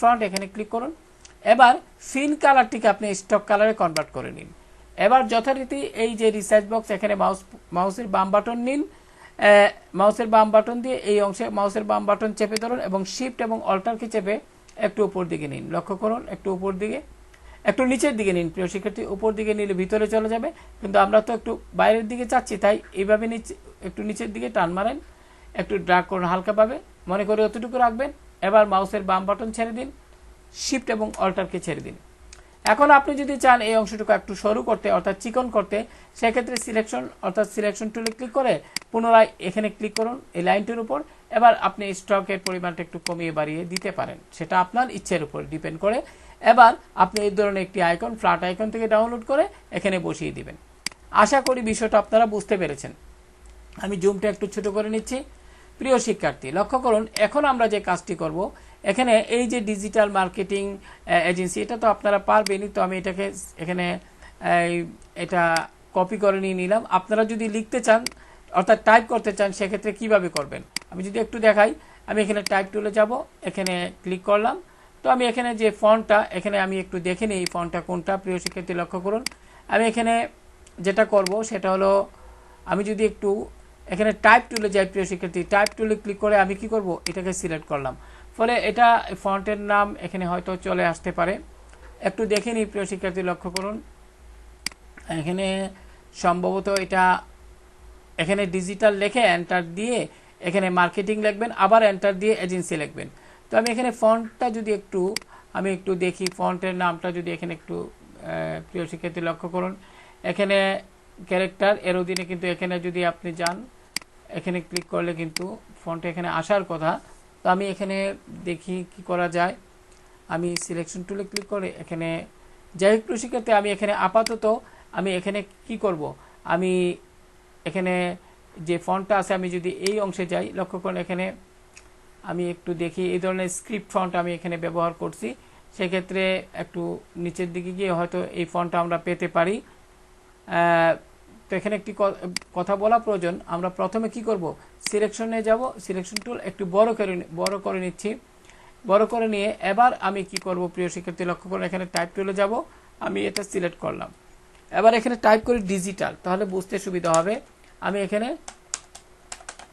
ফ্রন্ট এখানে ক্লিক করুন। এবার ফিল কালারটিকে আপনি স্টক কালারে কনভার্ট করে নিন। এবার যথারীতি এই যে রিসার্চ বক্স এখানে মাউসের বাম বাটন নিন মাউসের বাম বাটন দিয়ে এই অংশে মাউসের বাম বাটন চেপে ধরুন এবং শিফট এবং অল্টারকে চেপে একটু উপর দিকে নিন। লক্ষ্য করুন একটু উপর দিকে, একটু নিচের দিকে নিন প্রিয় শিক্ষার্থী। উপর দিকে নিলে ভিতরে চলে যাবে, কিন্তু আমরা তো একটু বাইরের দিকে চাচ্ছি, তাই এইভাবে নিচে একটু নিচের দিকে টান মারেন, একটু ড্র্যাগ করুন হালকাভাবে, মনে করে অতটুকু রাখবেন। এবার মাউসের বাম বাটন ছেড়ে দিন, শিফট এবং অল্টারকে ছেড়ে দিন। এখন আপনি যদি চান এই অংশটুকু একটু সরু করতে অর্থাৎ চিকন করতে, সেক্ষেত্রে সিলেকশন অর্থাৎ সিলেকশন টুলে ক্লিক করে পুনরায় এখানে ক্লিক করুন এই লাইনটির উপর। এবার আপনি স্ট্রোকের পরিমাণটা একটু কমিয়ে বাড়িয়ে দিতে পারেন, সেটা আপনার ইচ্ছের উপর ডিপেন্ড করে। এবার আপনি এই ধরনের একটি আইকন ফ্ল্যাট আইকন থেকে ডাউনলোড করে এখানে বসিয়ে দিবেন। আশা করি বিষয়টা আপনারা বুঝতে পেরেছেন। আমি জুমটা একটু ছোট করে নিচ্ছি। প্রিয় শিক্ষার্থী লক্ষ্য করুন, এখন আমরা যে কাজটি করব, এখানে এই যে ডিজিটাল মার্কেটিং এজেন্সি, এটা তো আপনারা পারবেনই, তো আমি এটাকে এখানে এটা কপি করে নিয়ে নিলাম। আপনারা যদি লিখতে চান অর্থাৎ টাইপ করতে চান, সেক্ষেত্রে কিভাবে করবেন আমি যদি একটু দেখাই। আমি এখানে টাইপ টুলে যাব, এখানে ক্লিক করলাম। তো আমি এখানে যে ফন্টটা, এখানে আমি একটু দেখে নিই এই ফন্টটা কোনটা। প্রিয় শিক্ষার্থী লক্ষ্য করুন, আমি এখানে যেটা করব সেটা হলো, আমি যদি একটু এখানে টাইপ টুলে যাই প্রিয় শিক্ষার্থী, টাইপ টুলে ক্লিক করে আমি কি করব, এটাকে সিলেক্ট করলাম, ফলে এটা ফন্টের নাম এখানে হয়তো চলে আসতে পারে। একটু দেখে নিই প্রিয় শিক্ষার্থী লক্ষ্য করুন, এখানে সম্ভবত এটা এখানে ডিজিটাল লিখে এন্টার দিয়ে এখানে মার্কেটিং লিখবেন, আবার এন্টার দিয়ে এজেন্সি লিখবেন। তো আমি এখানে ফন্টটা যদি একটু দেখি, ফন্টের নামটা যদি এখানে একটু প্রিয় শিক্ষার্থী লক্ষ্য করুন, এখানে ক্যারেক্টার এর অধীনে কিন্তু এখানে যদি আপনি যান, এখানে ক্লিক করলে কিন্তু ফন্ট এখানে আসার কথা। তো আমি এখানে দেখি কি করা যায়। আমি সিলেকশন টুলে ক্লিক করে এখানে যাই হোক প্রিয় শিক্ষার্থী, আমি এখানে আপাতত আমি এখানে কি করব, আমি এখানে যে ফন্টটা আছে আমি যদি এই অংশে যাই, লক্ষ্য করুন এখানে আমি একটু দেখি, এই ধরনের স্ক্রিপ্ট ফন্ট আমি এখানে ব্যবহার করছি। সেক্ষেত্রে একটু নিচের দিকে গিয়ে হয়তো এই ফন্টটা আমরা পেতে পারি। তো এখানে একটি কথা বলা প্রয়োজন, আমরা প্রথমে কি করব, সিলেকশনে যাব, সিলেকশন টুল একটু বড় করে নিচ্ছি। বড় করে নিয়ে এবার আমি কি করব প্রিয় শিক্ষার্থী লক্ষ্য করুন, এখানে টাইপ টুলে যাব, আমি এটা সিলেক্ট করলাম। এবার এখানে টাইপ করি ডিজিটাল, তাহলে বুঝতে সুবিধা হবে। আমি এখানে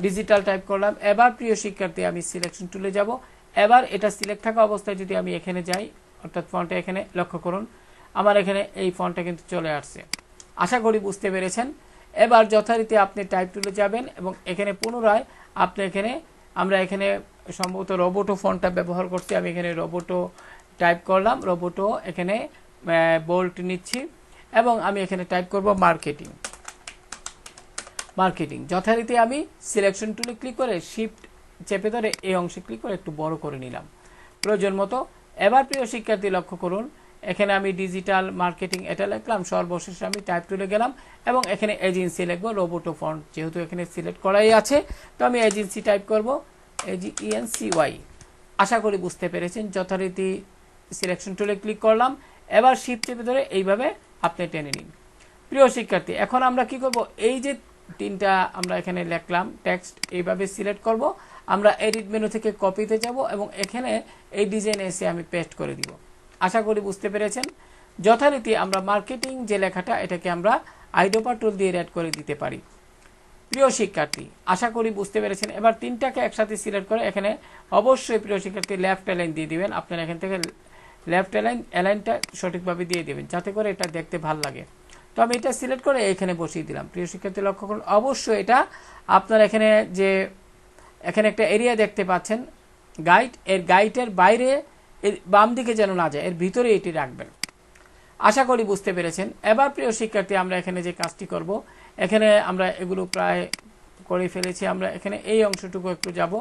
ডিজিটাল টাইপ করলাম। এবার প্রিয় শিক্ষার্থী আমি সিলেকশন টুলে যাব। এবার এটা সিলেক্ট থাকা অবস্থায় যদি আমি এখানে যাই, অর্থাৎ ফন্টে এখানে লক্ষ্য করুন আমার এখানে এই ফন্টটা কিন্তু চলে আসছে। আশা করি বুঝতে পেরেছেন। এবার যথারীতি আপনি টাইপ টুলে যাবেন এবং এখানে পুনরায় আপনি আমরা এখানে সম্ভবত রোবোটো ফন্টটা ব্যবহার করছি। আমি এখানে রোবোটো টাইপ করলাম, রোবোটো এখানে বোল্ট নিচ্ছি এবং আমি এখানে টাইপ করব মার্কেটিং। যথারীতি আমি সিলেকশন টুলে ক্লিক করে শিফট চেপে ধরে এই অংশে ক্লিক করে একটু বড় করে নিলাম প্রয়োজন মতো। এবার প্রিয় শিক্ষার্থী লক্ষ্য করুন, এখানে আমি ডিজিটাল মার্কেটিং এটা লিখলাম, সর্বশেষে আমি টাইপ টুলে গেলাম এবং এখানে এজেন্সি লিখবো, রোবোটো ফন্ট যেহেতু এখানে সিলেক্ট করাই আছে, তো আমি এজেন্সি টাইপ করব, AGENCY। আশা করি বুঝতে পেরেছেন। যথারীতি সিলেকশন টুলে ক্লিক করলাম, এবার শিফট চেপে ধরে এইভাবে আপনি টেনে নিন। প্রিয় শিক্ষার্থী এখন আমরা কি করব, এই যে তিনটা আমরা এখানে লিখলাম টেক্সট, এইভাবে সিলেক্ট করব। আমরা এডিট মেনু থেকে কপিতে যাব এবং এখানে এই ডিজাইন এসে আমি পেস্ট করে দিব। আশা করি বুঝতে পেরেছেন। যথারীতি আমরা মার্কেটিং যে লেখাটা, এটাকে আমরা আইডোপা টুল দিয়ে অ্যাড করে দিতে পারি। প্রিয় শিক্ষার্থী আশা করি বুঝতে পেরেছেন। এবার তিনটাকে একসাথে সিলেক্ট করে এখানে অবশ্যই প্রিয় শিক্ষার্থী লেফট অ্যালাইন দিয়ে দিবেন। আপনারা এখান থেকে লেফট অ্যালাইনটা সঠিকভাবে দিয়ে দেবেন, যাতে করে এটা দেখতে ভালো লাগে। তো আমি এটা সিলেক্ট করে এখানে বসিয়ে দিলাম। প্রিয় শিক্ষার্থী লক্ষ্য করুন, অবশ্যই এটা আপনার এখানে একটা এরিয়া দেখতে পাচ্ছেন গাইড, এর গাইডের বাইরে বাম দিকে যেন না যায়, এর ভিতরে এটি রাখবেন। আশা করি বুঝতে পেরেছেন। এবার প্রিয় শিক্ষার্থী আমরা এখানে যে কাজটি করব, এখানে আমরা এগুলো প্রায় করে ফেলেছি। আমরা এখানে এই অংশটুকু একটু যাব।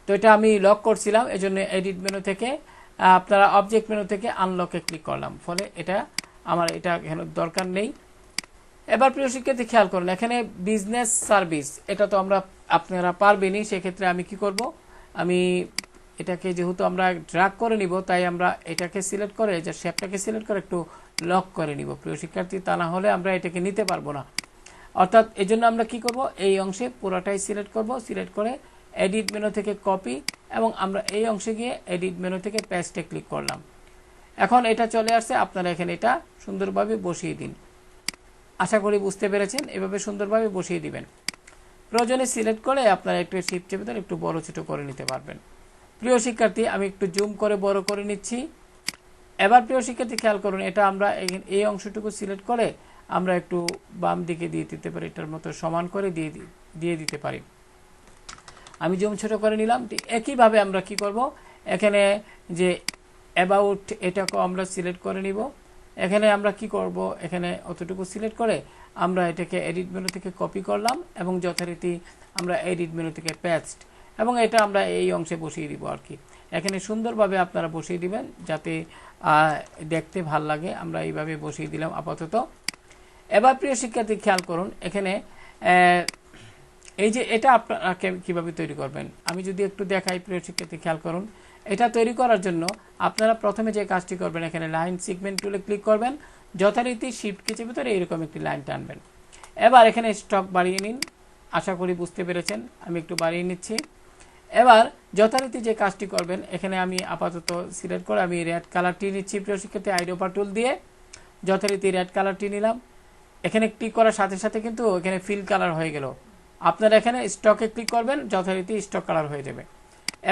তো এটা আমি লক করছিলাম, এজন্য এডিট মেনু থেকে আপনারা অবজেক্ট মেনু থেকে আনলকে ক্লিক করলাম, ফলে এটা আমার এখানে দরকার নেই। এবার প্রিয় শিক্ষার্থী খেয়াল করুন, এখানে বিজনেস সার্ভিস এটা তো আপনারা পারবেনই। সেক্ষেত্রে আমি কি করব, আমি এটাকে যেহেতু আমরা ড্র্যাগ করে নিব, তাই আমরা এটাকে সিলেক্ট করে যে শেপটাকে সিলেক্ট করে একটু লক করে নিব প্রিয় শিক্ষার্থী, তা না হলে আমরা এটাকে নিতে পারবো না। অর্থাৎ এই জন্য আমরা কি করব, এই অংশে পুরোটাই সিলেক্ট করব, সিলেক্ট করে এডিট মেনু থেকে কপি এবং আমরা এই অংশে গিয়ে এডিট মেনু থেকে পেস্টে ক্লিক করলাম। এখন এটা চলে আসছে, আপনারা এখানে এটা সুন্দরভাবে বসিয়ে দিন। আশা করি বুঝতে পেরেছেন, এভাবে সুন্দরভাবে বসিয়ে দিবেন। প্রয়োজনে সিলেক্ট করে আপনারা একটু শিফট চেপে ধরে একটু বড় ছোট করে নিতে পারবেন। প্রিয় শিক্ষার্থী, আমি একটু জুম করে বড় করে নিচ্ছি। এবার প্রিয় শিক্ষার্থী খেয়াল করুন, এটা আমরা এই অংশটুকু সিলেক্ট করে আমরা একটু বাম দিকে দিয়ে দিতে পারি, এটার মতো সমান করে দিয়ে দিতে পারি। আমি জুম ছোট করে নিলাম। একইভাবে আমরা কি করব, এখানে যে অ্যাবাউট এটাকে আমরা সিলেক্ট করে নিব। এখানে আমরা কি করব, এখানে অতটুকু সিলেক্ট করে আমরা এটাকে এডিট মেনু থেকে কপি করলাম এবং যথারীতি আমরা এডিট মেনু থেকে পেস্ট, এবং এটা আমরা এই অংশে বসিয়ে দিব আর কি। এখানে সুন্দরভাবে আপনারা বসিয়ে দিবেন যাতে দেখতে ভাল লাগে। আমরা এইভাবে বসিয়ে দিলাম আপাতত। এবার প্রিয় শিক্ষার্থী খেয়াল করুন, এখানে এই যে এটা আপনারা কিভাবে তৈরি করবেন আমি যদি একটু দেখাই। প্রিয় শিক্ষার্থী খেয়াল করুন, এটা তৈরি করার জন্য আপনারা প্রথমে যে কাজটি করবেন, এখানে লাইন সেগমেন্ট টুলে ক্লিক করবেন, যথারীতি শিফট কি চেপে ধরে এরকম একটি লাইন টানবেন। এবার এখানে স্টক বাড়িয়ে নিন। আশা করি বুঝতে পেরেছেন, আমি একটু বাড়িয়ে নিচ্ছি। এবার যথারীতি যে কাজটি করবেন, এখানে আমি আপাতত সিলেক্ট করে আমি রেড কালারটি নিচ্ছি। প্রিয় শিক্ষার্থী, আইডোপা টুল দিয়ে যথারীতি রেড কালারটি নিলাম। এখানে ক্লিক করার সাথে সাথে কিন্তু এখানে ফিল কালার হয়ে গেল। আপনারা এখানে স্টকে ক্লিক করবেন, যথারীতি স্টক কালার হয়ে যাবে।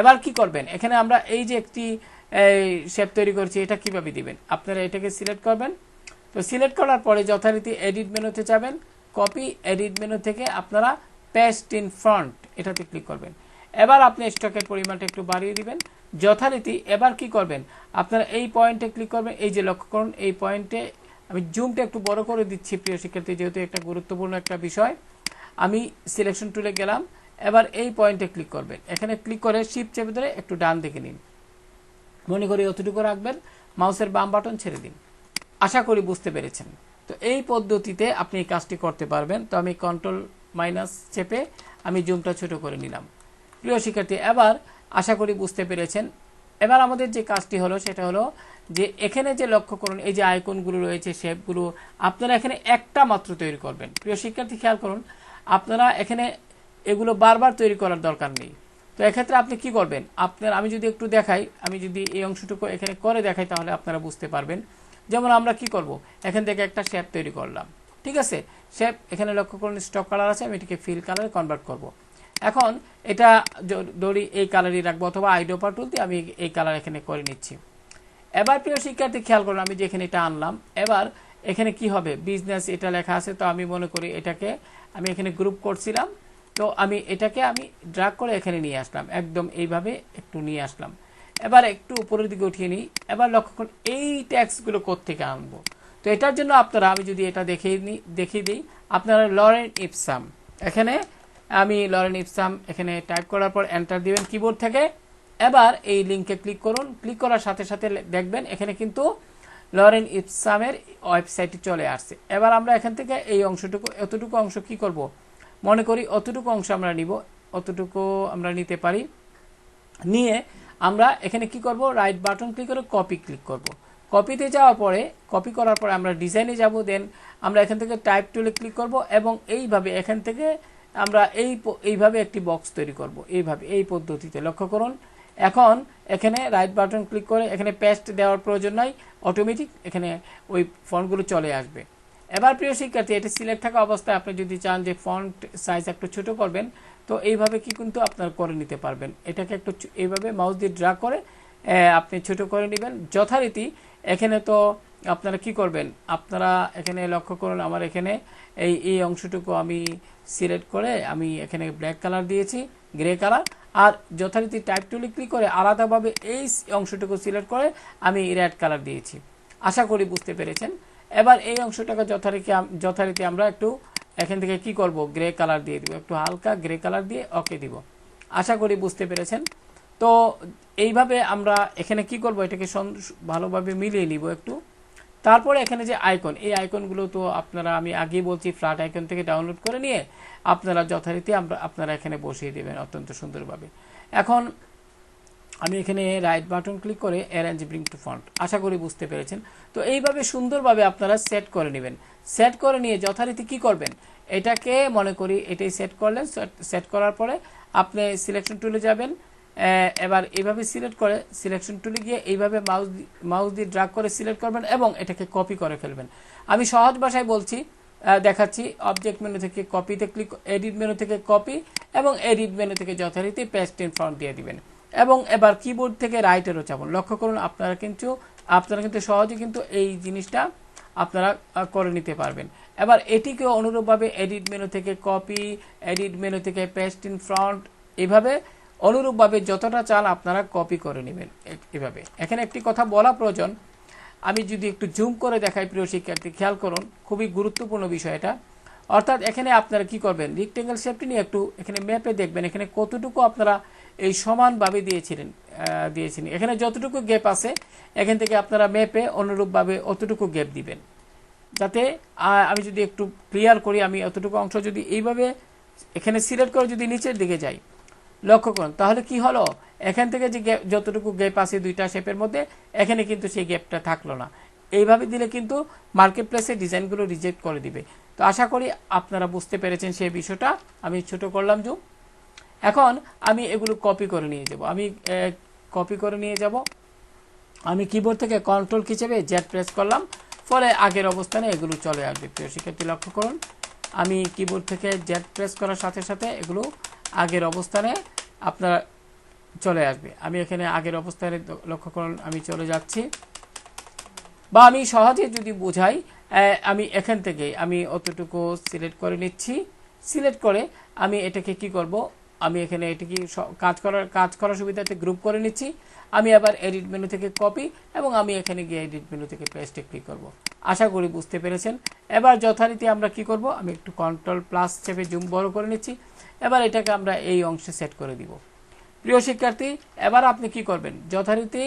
এবার কি করবেন, এখানে আমরা এই যে একটি শেপ তৈরি করছি, এটা কিভাবে দিবেন, আপনারা এটাকে সিলেক্ট করবেন। তো সিলেক্ট করার পরে যথারীতি এডিট মেনুতে যাবেন, কপি, এডিট মেনু থেকে আপনারা পেস্ট ইন ফ্রন্ট এটাতে ক্লিক করবেন। এবার আপনি স্টকের পরিমাণটা একটু বাড়িয়ে দিবেন যথারীতি। এবার কি করবেন, আপনারা এই পয়েন্টে ক্লিক করবেন। এই যে লক্ষ্য করুন, এই পয়েন্টে আমি জুমটা একটু বড় করে দিচ্ছি প্রিয় শিক্ষার্থী, যেহেতু একটা গুরুত্বপূর্ণ একটা বিষয়। আমি সিলেকশন টুলে গেলাম, এবার এই পয়েন্টে ক্লিক করবেন। এখানে ক্লিক করে শিফট চেপে ধরে একটু ডান দিকে নিন, মনে করি অতটুকু রাখবেন, মাউসের বাম বাটন ছেড়ে দিন। আশা করি বুঝতে পেরেছেন। তো এই পদ্ধতিতে আপনি এই কাজটি করতে পারবেন। তো আমি কন্ট্রোল মাইনাস চেপে আমি জুমটা ছোট করে নিলাম। প্রিয় শিক্ষার্থী, এবার আশা করি বুঝতে পেরেছেন। এবার আমাদের যে কাজটি হলো সেটা হলো যে এখানে যে লক্ষ্য করুন, এই যে আইকনগুলো রয়েছে, শেপগুলো আপনারা এখানে একটা মাত্র তৈরি করবেন। প্রিয় শিক্ষার্থী খেয়াল করুন, আপনারা এখানে এগুলো বারবার তৈরি করার দরকার নেই। তো এক্ষেত্রে আপনি কি করবেন, আমি যদি একটু দেখাই, আমি যদি এই অংশটুকু এখানে করে দেখাই তাহলে আপনারা বুঝতে পারবেন। যেমন আমরা কি করব, এখান থেকে একটা শেপ তৈরি করলাম, ঠিক আছে। শেপ এখানে লক্ষ্য করুন স্টক কালার আছে, আমি এটাকে ফিল কালারে কনভার্ট করব। এখন এটা ধরি এই কালারই রাখবো, অথবা আইডোপা টুল দিয়ে আমি এই কালার এখানে করে নিচ্ছি। এবার প্রিয় শিক্ষার্থী খেয়াল করুন, আমি যে এখানে এটা আনলাম, এবার এখানে কি হবে, বিজনেস এটা লেখা আছে। তো আমি মনে করি এটাকে আমি এখানে গ্রুপ করছিলাম, তো আমি এটাকে আমি ড্র্যাগ করে এখানে নিয়ে আসলাম, একদম এইভাবে একটু নিয়ে আসলাম। এবার একটু উপরের দিকে উঠিয়ে নিই। এবার লক্ষ্য করুন এই ট্যাক্সগুলো কোত্থেকে আনবো। তো এটার জন্য আপনারা, আমি যদি এটা দেখিয়ে দিই, আপনারা লরেন ইপসাম, এখানে আমি লরেন ইপসাম এখানে টাইপ করার পর এন্টার দিবেন কিবোর্ড থেকে। এবার এই লিঙ্কে ক্লিক করুন। ক্লিক করার সাথে সাথে দেখবেন এখানে কিন্তু লরেন ইপসামের ওয়েবসাইটে চলে আসছে। এবার আমরা এখান থেকে এই অংশটুকু, এতটুকু অংশ কি করব, মনে করি অতটুকু অংশ আমরা নিব, অতটুকু আমরা নিতে পারি। নিয়ে আমরা এখানে কি করব, রাইট বাটন ক্লিক করে কপি ক্লিক করব। কপিতে যাওয়ার পরে, কপি করার পরে আমরা ডিজাইনে যাব, দেন আমরা এখান থেকে টাইপ টুলে ক্লিক করব এবং এইভাবে এখান থেকে আমরা এইভাবে একটি বক্স তৈরি করব, এইভাবে, এই পদ্ধতিতে। লক্ষ্য করুন, এখন এখানে রাইট বাটন ক্লিক করে এখানে পেস্ট দেওয়ার প্রয়োজন নাই, অটোমেটিক এখানে ওই ফন্টগুলো চলে আসবে। এবার প্রিয় শিক্ষার্থী, এটি সিলেক্ট থাকা অবস্থায় আপনি যদি চান যে ফন্ট সাইজ একটু ছোট করবেন, তো এইভাবে কি কিন্তু আপনারা করে নিতে পারবেন। এটাকে একটু এইভাবে মাউস দিয়ে ড্র্যাগ করে আপনি ছোট করে নেবেন যথারীতি। এখানে তো আপনারা কি করবেন, আপনারা এখানে লক্ষ্য করুন, আমার এখানে এই অংশটুকু আমি সিলেক্ট করে আমি এখানে ব্ল্যাক কালার দিয়েছি, গ্রে কালার, আর যথারীতি টাইপ টুলে ক্লিক করে আলাদাভাবে এই অংশটুকু সিলেক্ট করে আমি রেড কালার দিয়েছি। আশা করি বুঝতে পেরেছেন। এবার এই অংশটাকে যথারীতি আমরা একটু এখান থেকে কি করব, গ্রে কালার দিয়ে দিব, একটু হালকা গ্রে কালার দিয়ে ওকে দিব। আশা করি বুঝতে পেরেছেন। তো এইভাবে আমরা এখানে কি করব, এটাকে ভালোভাবে মিলিয়ে নিব একটু। তারপরে এখানে যে আইকন, এই আইকনগুলো তো আপনারা, আমি আগেই বলছি, ফ্ল্যাট আইকন থেকে ডাউনলোড করে নিয়ে আপনারা যথারীতি আপনারা এখানে বসিয়ে দেবেন অত্যন্ত সুন্দরভাবে। এখন আমি এখানে রাইট বাটন ক্লিক করে অ্যারেঞ্জ ব্রিং টু ফন্ট। আশা করি বুঝতে পেরেছেন। তো এইভাবে সুন্দরভাবে আপনারা সেট করে নেবেন। সেট করে নিয়ে যথারীতি কি করবেন, এটাকে মনে করি এটাই সেট করলেন। সেট করার পরে আপনি সিলেকশন টুলে যাবেন। এবার এইভাবে সিলেক্ট করে সিলেকশন টুলে গিয়ে এইভাবে মাউস দিয়ে ড্র্যাগ করে সিলেক্ট করবেন এবং এটাকে কপি করে ফেলবেন। আমি সহজ ভাষায় বলছি, দেখাচ্ছি অবজেক্ট মেনু থেকে কপিতে ক্লিক, এডিট মেনু থেকে কপি এবং এডিট মেনু থেকে যথারীতি পেস্ট ইন ফ্রন্ট দিয়ে দিবেন এবং এবার কিবোর্ড থেকে রাইটেরও চাপুন। লক্ষ্য করুন আপনারা কিন্তু সহজে কিন্তু এই জিনিসটা আপনারা করে নিতে পারবেন। এবার এটিকে অনুরূপভাবে এডিট মেনু থেকে কপি, এডিট মেনু থেকে পেস্ট ইন ফ্রন্ট, এইভাবে অনুরূপভাবে যতটা চান আপনারা কপি করে নেবেন এভাবে। এখানে একটি কথা বলা প্রয়োজন, আমি যদি একটু জুম করে দেখাই প্রিয় শিক্ষার্থী, খেয়াল করুন, খুবই গুরুত্বপূর্ণ বিষয় এটা। অর্থাৎ এখানে আপনারা কি করবেন, রেক্টেঙ্গেল শেপটি নিয়ে একটু এখানে ম্যাপে দেখবেন এখানে কতটুকু আপনারা এই সমানভাবে দিয়েছিলেন। এখানে যতটুকু গ্যাপ আছে এখান থেকে আপনারা ম্যাপে অনুরূপভাবে অতটুকু গ্যাপ দিবেন, যাতে আমি যদি একটু ক্লিয়ার করি, আমি অতটুকু অংশ যদি এইভাবে এখানে সিলেক্ট করে যদি নিচের দিকে যাই, লক্ষ্য করুন তাহলে কি হলো, এখান থেকে যে যতটুকু গ্যাপ আছে দুইটা শেপের মধ্যে, এখানে কিন্তু সেই গ্যাপটা থাকলো না। এইভাবে দিলে কিন্তু মার্কেট প্লেসে ডিজাইনগুলো রিজেক্ট করে দিবে। তো আশা করি আপনারা বুঝতে পেরেছেন সেই বিষয়টা। আমি ছোট করলাম জুম। এখন আমি এগুলো কপি করে নিয়ে যাব। আমি কিবোর্ড থেকে কন্ট্রোল কি চেপে জেড প্রেস করলাম, ফলে আগের অবস্থানে এগুলো চলে আসবে। প্রিয় শিক্ষার্থী লক্ষ্য করুন, আমি কিবোর্ড থেকে জেড প্রেস করার সাথে সাথে এগুলো আগের অবস্থানে আপনারা চলে আসবে। আমি এখানে আগের অবস্থানে লক্ষ্য করুন, আমি চলে যাচ্ছি। বা আমি সহজে যদি বোঝাই, আমি এখান থেকে আমি অতটুকু সিলেক্ট করে নিচ্ছি। সিলেক্ট করে আমি এটাকে কি করব, আমি এখানে এটাকে কাজ করার সুবিধাতে গ্রুপ করে নিচ্ছি। আমি আবার এডিট মেনু থেকে কপি এবং আমি এখানে গিয়ে এডিট মেনু থেকে পেস্টে ক্লিক করব। আশা করি বুঝতে পেরেছেন। এবার যথারীতি আমরা কি করব, আমি একটু কন্ট্রোল প্লাস চেপে জুম বড় করে নিচ্ছি। এবার এটাকে আমরা এই অংশে সেট করে দিব। প্রিয় শিক্ষার্থী, এবার আপনি কি করবেন, যথারীতি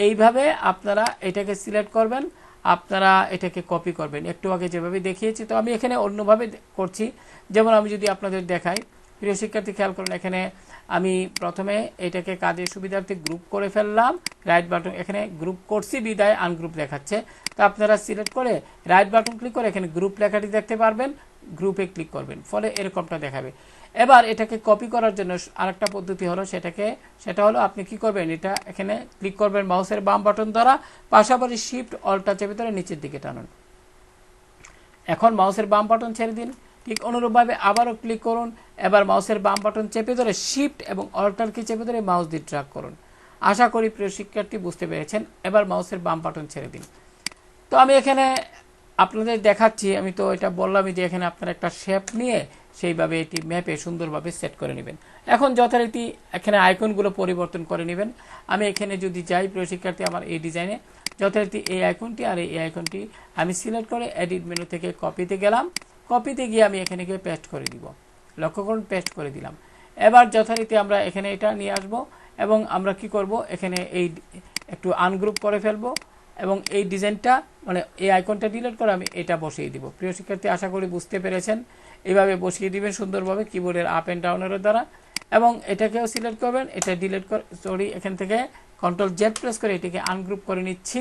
এইভাবে আপনারা এটাকে সিলেক্ট করবেন, আপনারা এটাকে কপি করবেন। একটু আগে যেভাবে দেখিয়েছি, তো আমি এখানে অন্যভাবে করছি। যেমন আমি যদি আপনাদের দেখাই, প্রিয় শিক্ষার্থী খেয়াল করুন, এখানে আমি প্রথমে এটাকে কাজের সুবিধার্থে গ্রুপ করে ফেললাম। রাইট বাটন, এখানে গ্রুপ করছি বিদায় আনগ্রুপ দেখাচ্ছে। তো আপনারা সিলেক্ট করে রাইট বাটন ক্লিক করে এখানে গ্রুপ লেখাটি দেখতে পারবেন, গ্রুপে ক্লিক করবেন, ফলে এরকমটা দেখাবে। এবার এটাকে কপি করার জন্য আরেকটা পদ্ধতি হলো, সেটা হলো আপনি কি করবেন, এটা এখানে ক্লিক করবেন মাউসের বাম বাটন দ্বারা, পাশাপাশি শিফট অল্টার চেপে ধরে নিচের দিকে টানুন। এখন মাউসের বাম বাটন ছেড়ে দিন, ঠিক অনুরূপভাবে আবারও ক্লিক করুন। এবার মাউসের বাম বাটন চেপে ধরে শিফট এবং অল্টার কি চেপে ধরে মাউস দিয়ে ড্র্যাগ করুন। আশা করি প্রিয় শিক্ষার্থী বুঝতে পেরেছেন। এবার মাউসের বাম বাটন ছেড়ে দিন। তো আমি এখানে আপনাদের দেখাচ্ছি, আমি তো এটা বললামই যে এখানে আপনারা একটা শেপ নিয়ে সেইভাবে এটি ম্যাপে সুন্দরভাবে সেট করে নেবেন। এখন যথারীতি এখানে আইকনগুলো পরিবর্তন করে নেবেন। আমি এখানে যদি যাই প্রিয় শিক্ষার্থী, আমার এই ডিজাইনে যথারীতি এই আইকনটি আর এই আইকনটি আমি সিলেক্ট করে এডিট মেনু থেকে কপিতে গেলাম। কপিতে গিয়ে আমি এখানে গিয়ে পেস্ট করে দিব। লক্ষ্য করুন, পেস্ট করে দিলাম। এবার যথারীতি আমরা এখানে এটা নিয়ে আসব এবং আমরা কি করব, এখানে এই একটু আনগ্রুপ করে ফেলবো এবং এই ডিজাইনটা মানে এই আইকনটা ডিলিট করে আমি এটা বসিয়ে দিব। প্রিয় শিক্ষার্থী আশা করি বুঝতে পেরেছেন। এইভাবে বসিয়ে দিবেন সুন্দরভাবে কিবোর্ডের আপ অ্যান্ড ডাউনের দ্বারা এবং এটাকেও সিলেক্ট করবেন, এটা ডিলিট করে এখান থেকে কন্ট্রোল জেড প্রেস করে এটাকে আনগ্রুপ করে নিচ্ছি।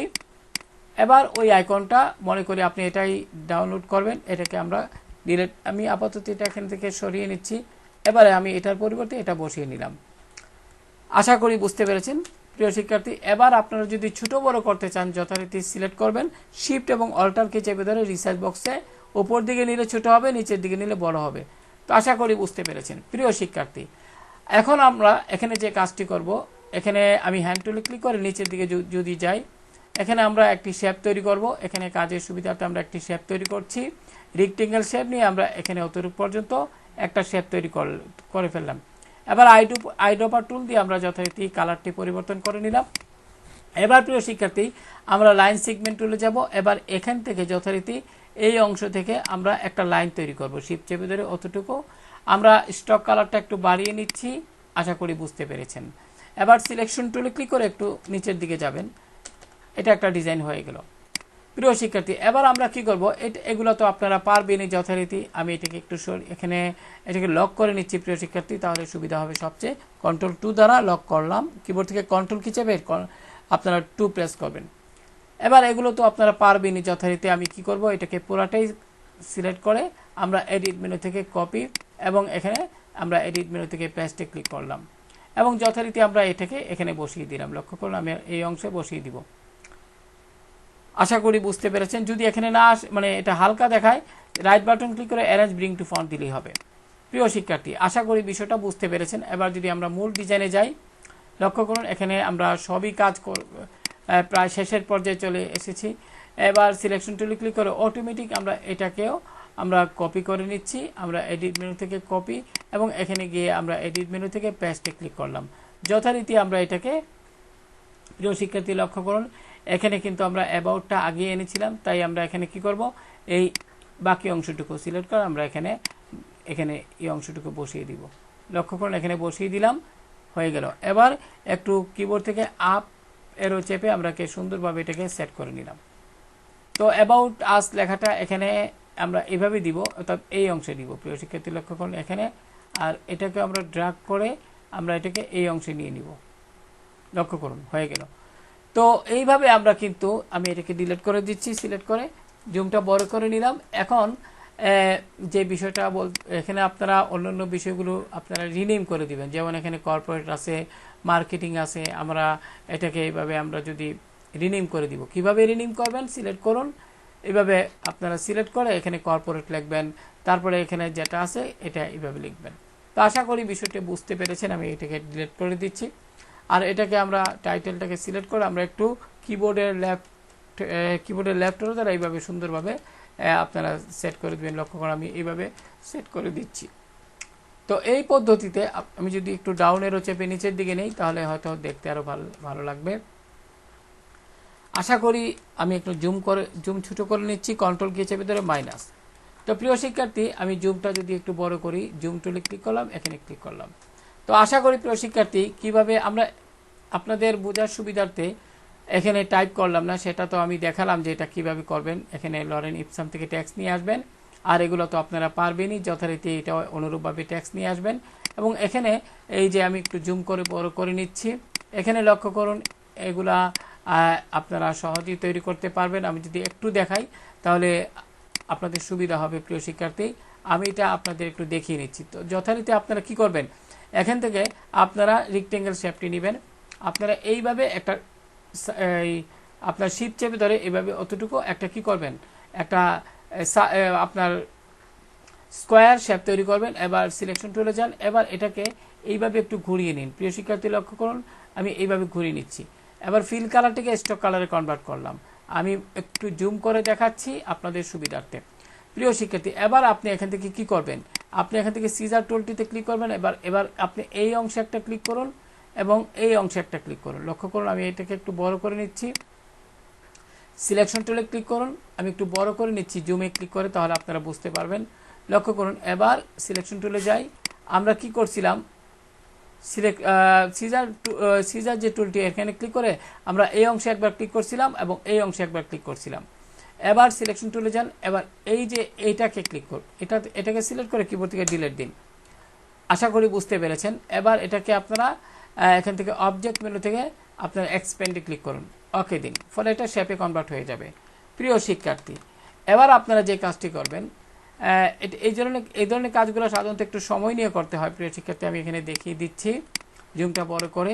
এবার ওই আইকনটা মনে করি আপনি এটাই ডাউনলোড করবেন, এটাকে আমরা ডিলিট, আমি আপাতত এটা এখান থেকে সরিয়ে নিচ্ছি। এবারে আমি এটার পরিবর্তে এটা বসিয়ে নিলাম। আশা করি বুঝতে পেরেছেন প্রিয় শিক্ষার্থী। এবার আপনারা যদি ছোট বড় করতে চান, যথারীতি সিলেক্ট করবেন, শিফট এবং অল্টার কে চেপে ধরে রিসাইজ বক্সে উপর দিকে নিলে ছোট হবে, নিচের দিকে নিলে বড় হবে। তো আশা করি বুঝতে পেরেছেন প্রিয় শিক্ষার্থী। এখন আমরা এখানে যে কাজটি করব, এখানে আমি হ্যান্ড টুলে ক্লিক করে নিচের দিকে যদি যাই, এখানে আমরা একটি শেপ তৈরি করব। এখানে কাজের সুবিধার্থে আমরা একটি শেপ তৈরি করছি। রেক্টেঙ্গেল শেপ নিয়ে আমরা এখানে অতটুকু পর্যন্ত একটা শেপ তৈরি করে ফেললাম। এবার আইড্রপার টুল দিয়ে আমরা যথারীতি কালারটি পরিবর্তন করে নিলাম। এবার প্রিয় শিক্ষার্থী আমরা লাইন সেগমেন্ট টুলে যাব। এবার এখান থেকে যথারীতি এই অংশ থেকে আমরা একটা লাইন তৈরি করব। শিফট চেপে ধরে অতটুকু আমরা স্টক কালারটা একটু বাড়িয়ে নিচ্ছি। আশা করি বুঝতে পেরেছেন। এবার সিলেকশন টুলে ক্লিক করে একটু নিচের দিকে যাবেন, এটা একটা ডিজাইন হয়ে গেল। প্রিয় শিক্ষার্থী এবার আমরা কি করব, এগুলো তো আপনারা পারবেনই যথারীতি। আমি এটাকে একটু এখানে এটাকে লক করে নিচ্ছি প্রিয় শিক্ষার্থী, তাহলে সুবিধা হবে সবচেয়ে। কন্ট্রোল 2 দ্বারা লক করলাম। কিবোর্ড থেকে কন্ট্রোল কি চেপে আপনারা 2 প্রেস করবেন। এবার এগুলো তো আপনারা পারবেনই যথারীতি। আমি কি করব, এটাকে পুরাটাই সিলেক্ট করে আমরা এডিট মেনু থেকে কপি এবং এখানে আমরা এডিট মেনু থেকে পেস্টে ক্লিক করলাম এবং যথারীতি আমরা এটাকে এখানে বসিয়ে দিলাম। লক্ষ্য করুন, আমি এই অংশে বসিয়ে দিব। আশা করি বুঝতে পেরেছেন। যদি এখানে না মানে এটা হালকা দেখায়, রাইট বাটন ক্লিক করে অ্যারেঞ্জ ব্রিং টু ফ্রন্ট দিলেই হবে। প্রিয় শিক্ষার্থী, আশা করি বিষয়টা বুঝতে পেরেছেন। এবার যদি আমরা মূল ডিজাইনে যাই, লক্ষ্য করুন এখানে আমরা সবই কাজ প্রায় শেষের পর্যায়ে চলে এসেছি। এবার সিলেকশন টুলে ক্লিক করে অটোমেটিক আমরা এটাকেও আমরা কপি করে নিচ্ছি। আমরা এডিট মেনু থেকে কপি এবং এখানে গিয়ে আমরা এডিট মেনু থেকে পেস্টে ক্লিক করলাম। যথারীতি আমরা এটাকে, প্রিয় শিক্ষার্থী লক্ষ্য করুন এখানে কিন্তু আমরা অ্যাবাউটটা আগে এনেছিলাম, তাই আমরা এখানে কি করব, এই বাকি অংশটুকু সিলেক্ট করে আমরা এখানে এই অংশটুকু বসিয়ে দিব। লক্ষ্য করুন এখানে বসিয়ে দিলাম, হয়ে গেল। এবার একটু কিবোর্ড থেকে আপ এরো চেপে আমরা সুন্দরভাবে এটাকে সেট করে নিলাম। তো অ্যাবাউট আস লেখাটা এখানে আমরা এভাবে দিব, অর্থাৎ এই অংশে দিব। প্রিয় শিক্ষার্থী লক্ষ্য করুন এখানে, আর এটাকে আমরা ড্র্যাগ করে আমরা এটাকে এই অংশে নিয়ে নিব। লক্ষ্য করুন হয়ে গেল। তো এইভাবে আমরা কিন্তু, আমি এটাকে ডিলিট করে দিচ্ছি, সিলেক্ট করে জুমটা বড় করে নিলাম। এখন যে বিষয়টা এখানে আপনারা অন্যান্য বিষয়গুলো আপনারা রিনেম করে দিবেন, যেমন এখানে কর্পোরেট আছে, মার্কেটিং আছে। আমরা এটাকে এইভাবে আমরা যদি রিনেম করে দিব, কিভাবে রিনেম করবেন, সিলেক্ট করুন, এইভাবে আপনারা সিলেক্ট করে এখানে কর্পোরেট লিখবেন, তারপরে এখানে যেটা আছে এটা এইভাবে লিখবেন। তো আশা করি বিষয়টি বুঝতে পেরেছেন। আমি এটাকে ডিলিট করে দিচ্ছি। আর এটাকে আমরা টাইটেলটাকে সিলেক্ট করে আমরা একটু কিবোর্ডের লেফট দ্বারা এইভাবে সুন্দরভাবে আপনারা সেট করে দেবেন। লক্ষ্য করে আমি এইভাবে সেট করে দিচ্ছি। তো এই পদ্ধতিতে আমি যদি একটু ডাউনেরও চেপে নিচের দিকে নেই, তাহলে হয়তো দেখতে আরো ভালো লাগবে। আশা করি আমি একটু জুম ছোট করে নিচ্ছি, কন্ট্রোল কি চেপে ধরে মাইনাস। তো প্রিয় শিক্ষার্থী, আমি জুমটা যদি একটু বড় করি, জুম টুলে ক্লিক করলাম, এখানে ক্লিক করলাম। তো আশা করি প্রিয় শিক্ষার্থী, কিভাবে আমরা আপনাদের বোঝার সুবিধার্থে এখানে টাইপ করলাম না, সেটা তো আমি দেখালাম যে এটা কিভাবে করবেন। এখানে লরেন ইপসাম থেকে ট্যাক্স নিয়ে আসবেন, আর এগুলো তো আপনারা পারবেনই, যথারীতি এটা অনুরূপভাবে ট্যাক্স নিয়ে আসবেন। এবং এখানে এই যে আমি একটু জুম করে বড় করে নিচ্ছি, এখানে লক্ষ্য করুন এগুলা আপনারা সহজেই তৈরি করতে পারবেন। আমি যদি একটু দেখাই তাহলে আপনাদের সুবিধা হবে প্রিয় শিক্ষার্থী। আমি এটা আপনাদের একটু দেখিয়ে নিচ্ছি। তো যথারীতি আপনারা কি করবেন, এখান থেকে আপনারা রেক্টেঙ্গেল শেপটি নেবেন। আপনারা এইভাবে একটা আপনার শিপ চেপে ধরে এইভাবে অতটুকু একটা কি করবেন, একটা আপনার স্কোয়ার শেপ তৈরি করবেন। এবার সিলেকশন টুলে যান, এবার এটাকে এইভাবে একটু ঘুরিয়ে নিন। প্রিয় শিক্ষার্থী লক্ষ্য করুন আমি এইভাবে ঘুরিয়ে নিচ্ছি। এবার ফিল কালারটিকে স্টক কালারে কনভার্ট করলাম। আমি একটু জুম করে দেখাচ্ছি আপনাদের সুবিধার্থে। প্রিয় শিক্ষার্থী, এবার আপনি এখান থেকে কি করবেন, আপনি এখান থেকে সিজার টুলটিতে ক্লিক করবেন। এবার আপনি এই অংশে একটা ক্লিক করুন এবং এই অংশে একটা ক্লিক করুন। লক্ষ্য করুন আমি এটাকে একটু বড় করে নিচ্ছি। সিলেকশন টুলে ক্লিক করুন, আমি একটু বড় করে নিচ্ছি জুমে ক্লিক করে, তাহলে আপনারা বুঝতে পারবেন। লক্ষ্য করুন এবার সিলেকশন টুলে যাই। আমরা কি করছিলাম, সিজার যে টুলটি, এখানে ক্লিক করে আমরা এই অংশে একবার ক্লিক করছিলাম এবং এই অংশে একবার ক্লিক করছিলাম। এবার সিলেকশন টুলে যান, এবার এই যে এইটাকে ক্লিক করুন, এটাকে সিলেক্ট করে কিবোর্ড থেকে ডিলিট দিন। আশা করি বুঝতে পেরেছেন। এবার এটাকে আপনারা এখান থেকে অবজেক্ট মেনু থেকে আপনারা এক্সপ্যান্ডে ক্লিক করুন, ওকে দিন, ফলে এটা শেপে কনভার্ট হয়ে যাবে। প্রিয় শিক্ষার্থী, এবার আপনারা যে কাজটি করবেন, এই ধরনের কাজগুলো সাধারণত একটু সময় নিয়ে করতে হয়। প্রিয় শিক্ষার্থী, আমি এখানে দেখিয়ে দিচ্ছি জুমটা বড় করে।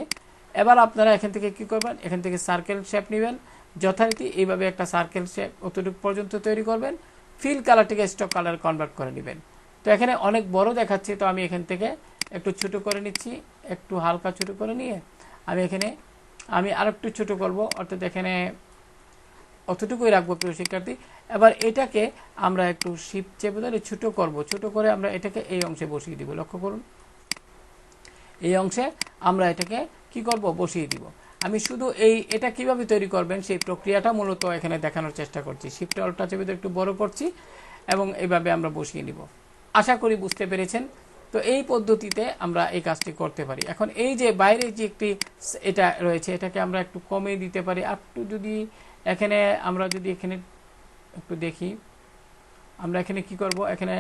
এবার আপনারা এখান থেকে কি করবেন, এখান থেকে সার্কেল শেপ নেবেন। যথারীতি এইভাবে একটা সার্কেল শেপ অতটুকু পর্যন্ত তৈরি করবেন। ফিল কালারটিকে স্টক কালার কনভার্ট করে নেবেন। তো এখানে অনেক বড় দেখাচ্ছে, তো আমি এখান থেকে একটু ছোট করে নিচ্ছি। একটু হালকা ছোট করে নিয়ে আমি আর একটু ছোট করব, অর্থাৎ এখানে অতটুকুই রাখবো প্রিয় শিক্ষার্থী। এবার এটাকে আমরা একটু শিপ চেপে ধরে ছোট করব, ছোট করে আমরা এটাকে এই অংশে বসিয়ে দিব। লক্ষ্য করুন এই অংশে আমরা এটাকে কি করব, বসিয়ে দিব। আমি শুধু এটা কিভাবে তৈরি করবেন সেই প্রক্রিয়াটা মূলত এখানে দেখানোর চেষ্টা করছি। শিফট অল্টটা চেপে একটু বড় করছি এবং এইভাবে আমরা বসিয়ে নিব। আশা করি বুঝতে পেরেছেন। তো এই পদ্ধতিতে আমরা এই কাজটি করতে পারি। এখন এই যে বাইরে যে একটি এটা রয়েছে, এটাকে আমরা একটু কমিয়ে দিতে পারি। একটু যদি এখানে আমরা যদি এখানে একটু দেখি, আমরা এখানে কি করব, এখানে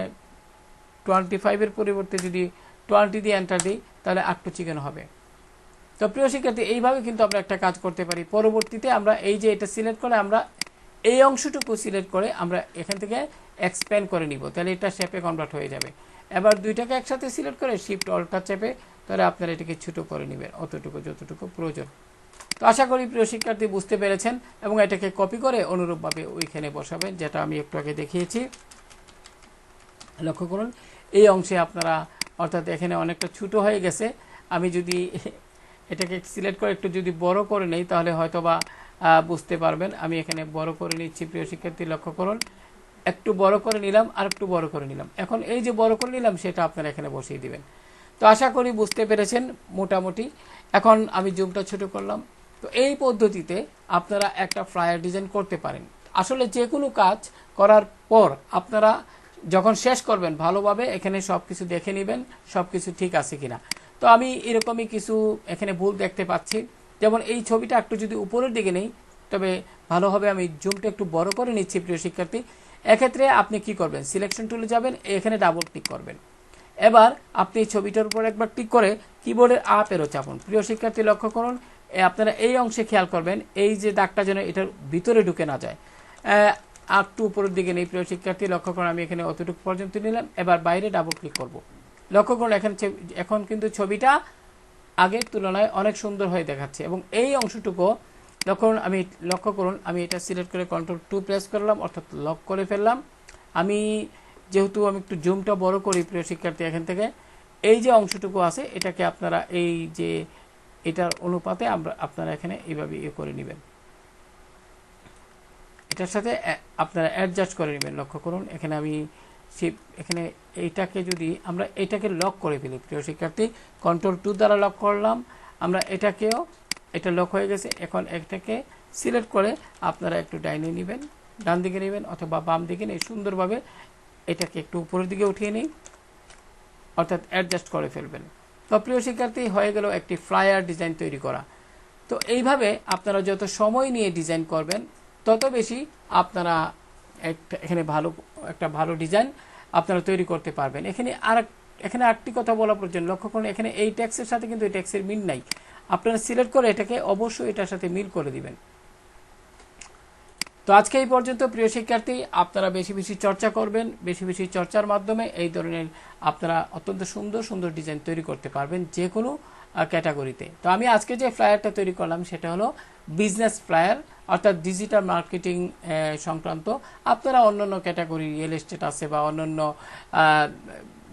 25-এর পরিবর্তে যদি 20 দিয়ে এন্টার দিই, তাহলে একটু চিকেন হবে। তো প্রিয় শিক্ষার্থী, এইভাবে কিন্তু আমরা একটা কাজ করতে পারি। পরবর্তীতে আমরা এই যে এটা সিলেক্ট করে আমরা এই অংশটুকু সিলেক্ট করে আমরা এখান থেকে এক্সপ্যান্ড করে নিব, তাহলে এটা শেপে কনভার্ট হয়ে যাবে। এবার দুইটাকে একসাথে সিলেক্ট করে শিফট অল্টটা চেপে তাহলে আপনারা এটাকে ছোট করে নেবেন, অতটুকু যতটুকু প্রয়োজন। তো আশা করি প্রিয় শিক্ষার্থী বুঝতে পেরেছেন এবং এটাকে কপি করে অনুরূপভাবে ওইখানে বসাবেন, যেটা আমি একটু আগে দেখিয়েছি। লক্ষ্য করুন এই অংশে আপনারা, অর্থাৎ এখানে অনেকটা ছোটো হয়ে গেছে, আমি যদি এটাকে সিলেক্ট করে একটু যদি বড় করে নেই তাহলে হয়তোবা বুঝতে পারবেন। আমি এখানে বড় করে নিচ্ছি প্রিয় শিক্ষার্থী, লক্ষ্য করুন একটু বড় করে নিলাম আর একটু বড় করে নিলাম। এখন এই যে বড় করে নিলাম সেটা আপনারা এখানে বসিয়ে দিবেন। তো আশা করি বুঝতে পেরেছেন মোটামুটি। এখন আমি জুমটা ছোট করলাম। তো এই পদ্ধতিতে আপনারা একটা ফ্লায়ার ডিজাইন করতে পারেন। আসলে যে কোনো কাজ করার পর আপনারা যখন শেষ করবেন ভালোভাবে এখানে সব কিছু দেখে নেবেন সব কিছু ঠিক আছে কিনা। তো আমি এরকমই কিছু এখানে ভুল দেখতে পাচ্ছি, যেমন এই ছবিটা একটু যদি উপরের দিকে নেই তবে ভালো হবে। আমি জুমটা একটু বড় করে নিচ্ছি প্রিয় শিক্ষার্থী। এক্ষেত্রে আপনি কি করবেন, সিলেকশন টুলে যাবেন, এখানে ডাবল ক্লিক করবেন। এবার আপনি ছবিটার উপর একবার ক্লিক করে কিবোর্ডের আপ এরো চাপুন। প্রিয় শিক্ষার্থী লক্ষ্য করুন আপনারা এই অংশে খেয়াল করবেন এই যে দাগটা যেন এটার ভিতরে ঢুকে না যায়। একটু উপরের দিকে নেই প্রিয় শিক্ষার্থী, লক্ষ্য করুন আমি এখানে অতটুকু পর্যন্ত নিলাম। এবার বাইরে ডাবল ক্লিক করব। লক্ষ্য করুন এখন কিন্তু ছবিটা আগের তুলনায় অনেক সুন্দর হয়ে দেখাচ্ছে এবং এই অংশটুকু লক্ষ্য করুন আমি এটা সিলেক্ট করে Ctrl+2 প্রেস করলাম, অর্থাৎ লক করে ফেললাম। আমি যেহেতু আমি একটু জুমটা বড় করি প্রিয় শিক্ষার্থী, এখান থেকে এই যে অংশটুকু আছে এটাকে আপনারা এই যে এটার অনুপাতে আপনারা এখানে এইভাবে করে নেবেন, এটার সাথে আপনারা অ্যাডজাস্ট করে নেবেন। লক্ষ্য করুন এখানে আমি এখানে এইটাকে যদি আমরা এটাকে লক করে ফেলি প্রিয় শিক্ষার্থী, Ctrl+2 দ্বারা লক করলাম আমরা এটাকেও, এটা লক হয়ে গেছে। এখন এটাকে সিলেক্ট করে আপনারা একটু ডাইনে নেবেন, ডান দিকে নেবেন অথবা বাম দিকে নিয়ে সুন্দরভাবে এটাকে একটু উপরের দিকে উঠিয়ে নিই, অর্থাৎ অ্যাডজাস্ট করে ফেলবেন। তো প্রিয় শিক্ষার্থী হয়ে গেল একটি ফ্লায়ার ডিজাইন তৈরি করা। তো এইভাবে আপনারা যত সময় নিয়ে ডিজাইন করবেন তত বেশি আপনারা এখানে একটা ভালো ডিজাইন আপনারা তৈরি করতে পারবেন। এখানে আরেকটি কথা বলা প্রয়োজন, লক্ষ্য করুন এখানে এই ট্যাক্সের সাথে কিন্তু এই ট্যাক্সের মিল নাই। আপনারা সিলেক্ট করে এটাকে অবশ্যই এটার সাথে মিল করে দিবেন। তো আজকে এই পর্যন্ত প্রিয় শিক্ষার্থী, আপনারা বেশি বেশি চর্চা করবেন, বেশি বেশি চর্চার মাধ্যমে এই ধরনের আপনারা অত্যন্ত সুন্দর সুন্দর ডিজাইন তৈরি করতে পারবেন যে কোনো ক্যাটাগরিতে। তো আমি আজকে যে ফ্লায়ারটা তৈরি করলাম সেটা হলো বিজনেস ফ্লায়ার, অর্থাৎ ডিজিটাল মার্কেটিং সংক্রান্ত। আপনারা অন্যান্য ক্যাটাগরি রিয়েল এস্টেট আছে বা অন্যান্য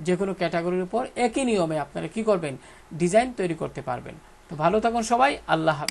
যে কোনো ক্যাটাগরির উপর একই নিয়মে আপনারা কি করবেন, ডিজাইন তৈরি করতে পারবেন। তো ভালো থাকুন সবাই, আল্লাহ হাফেজ।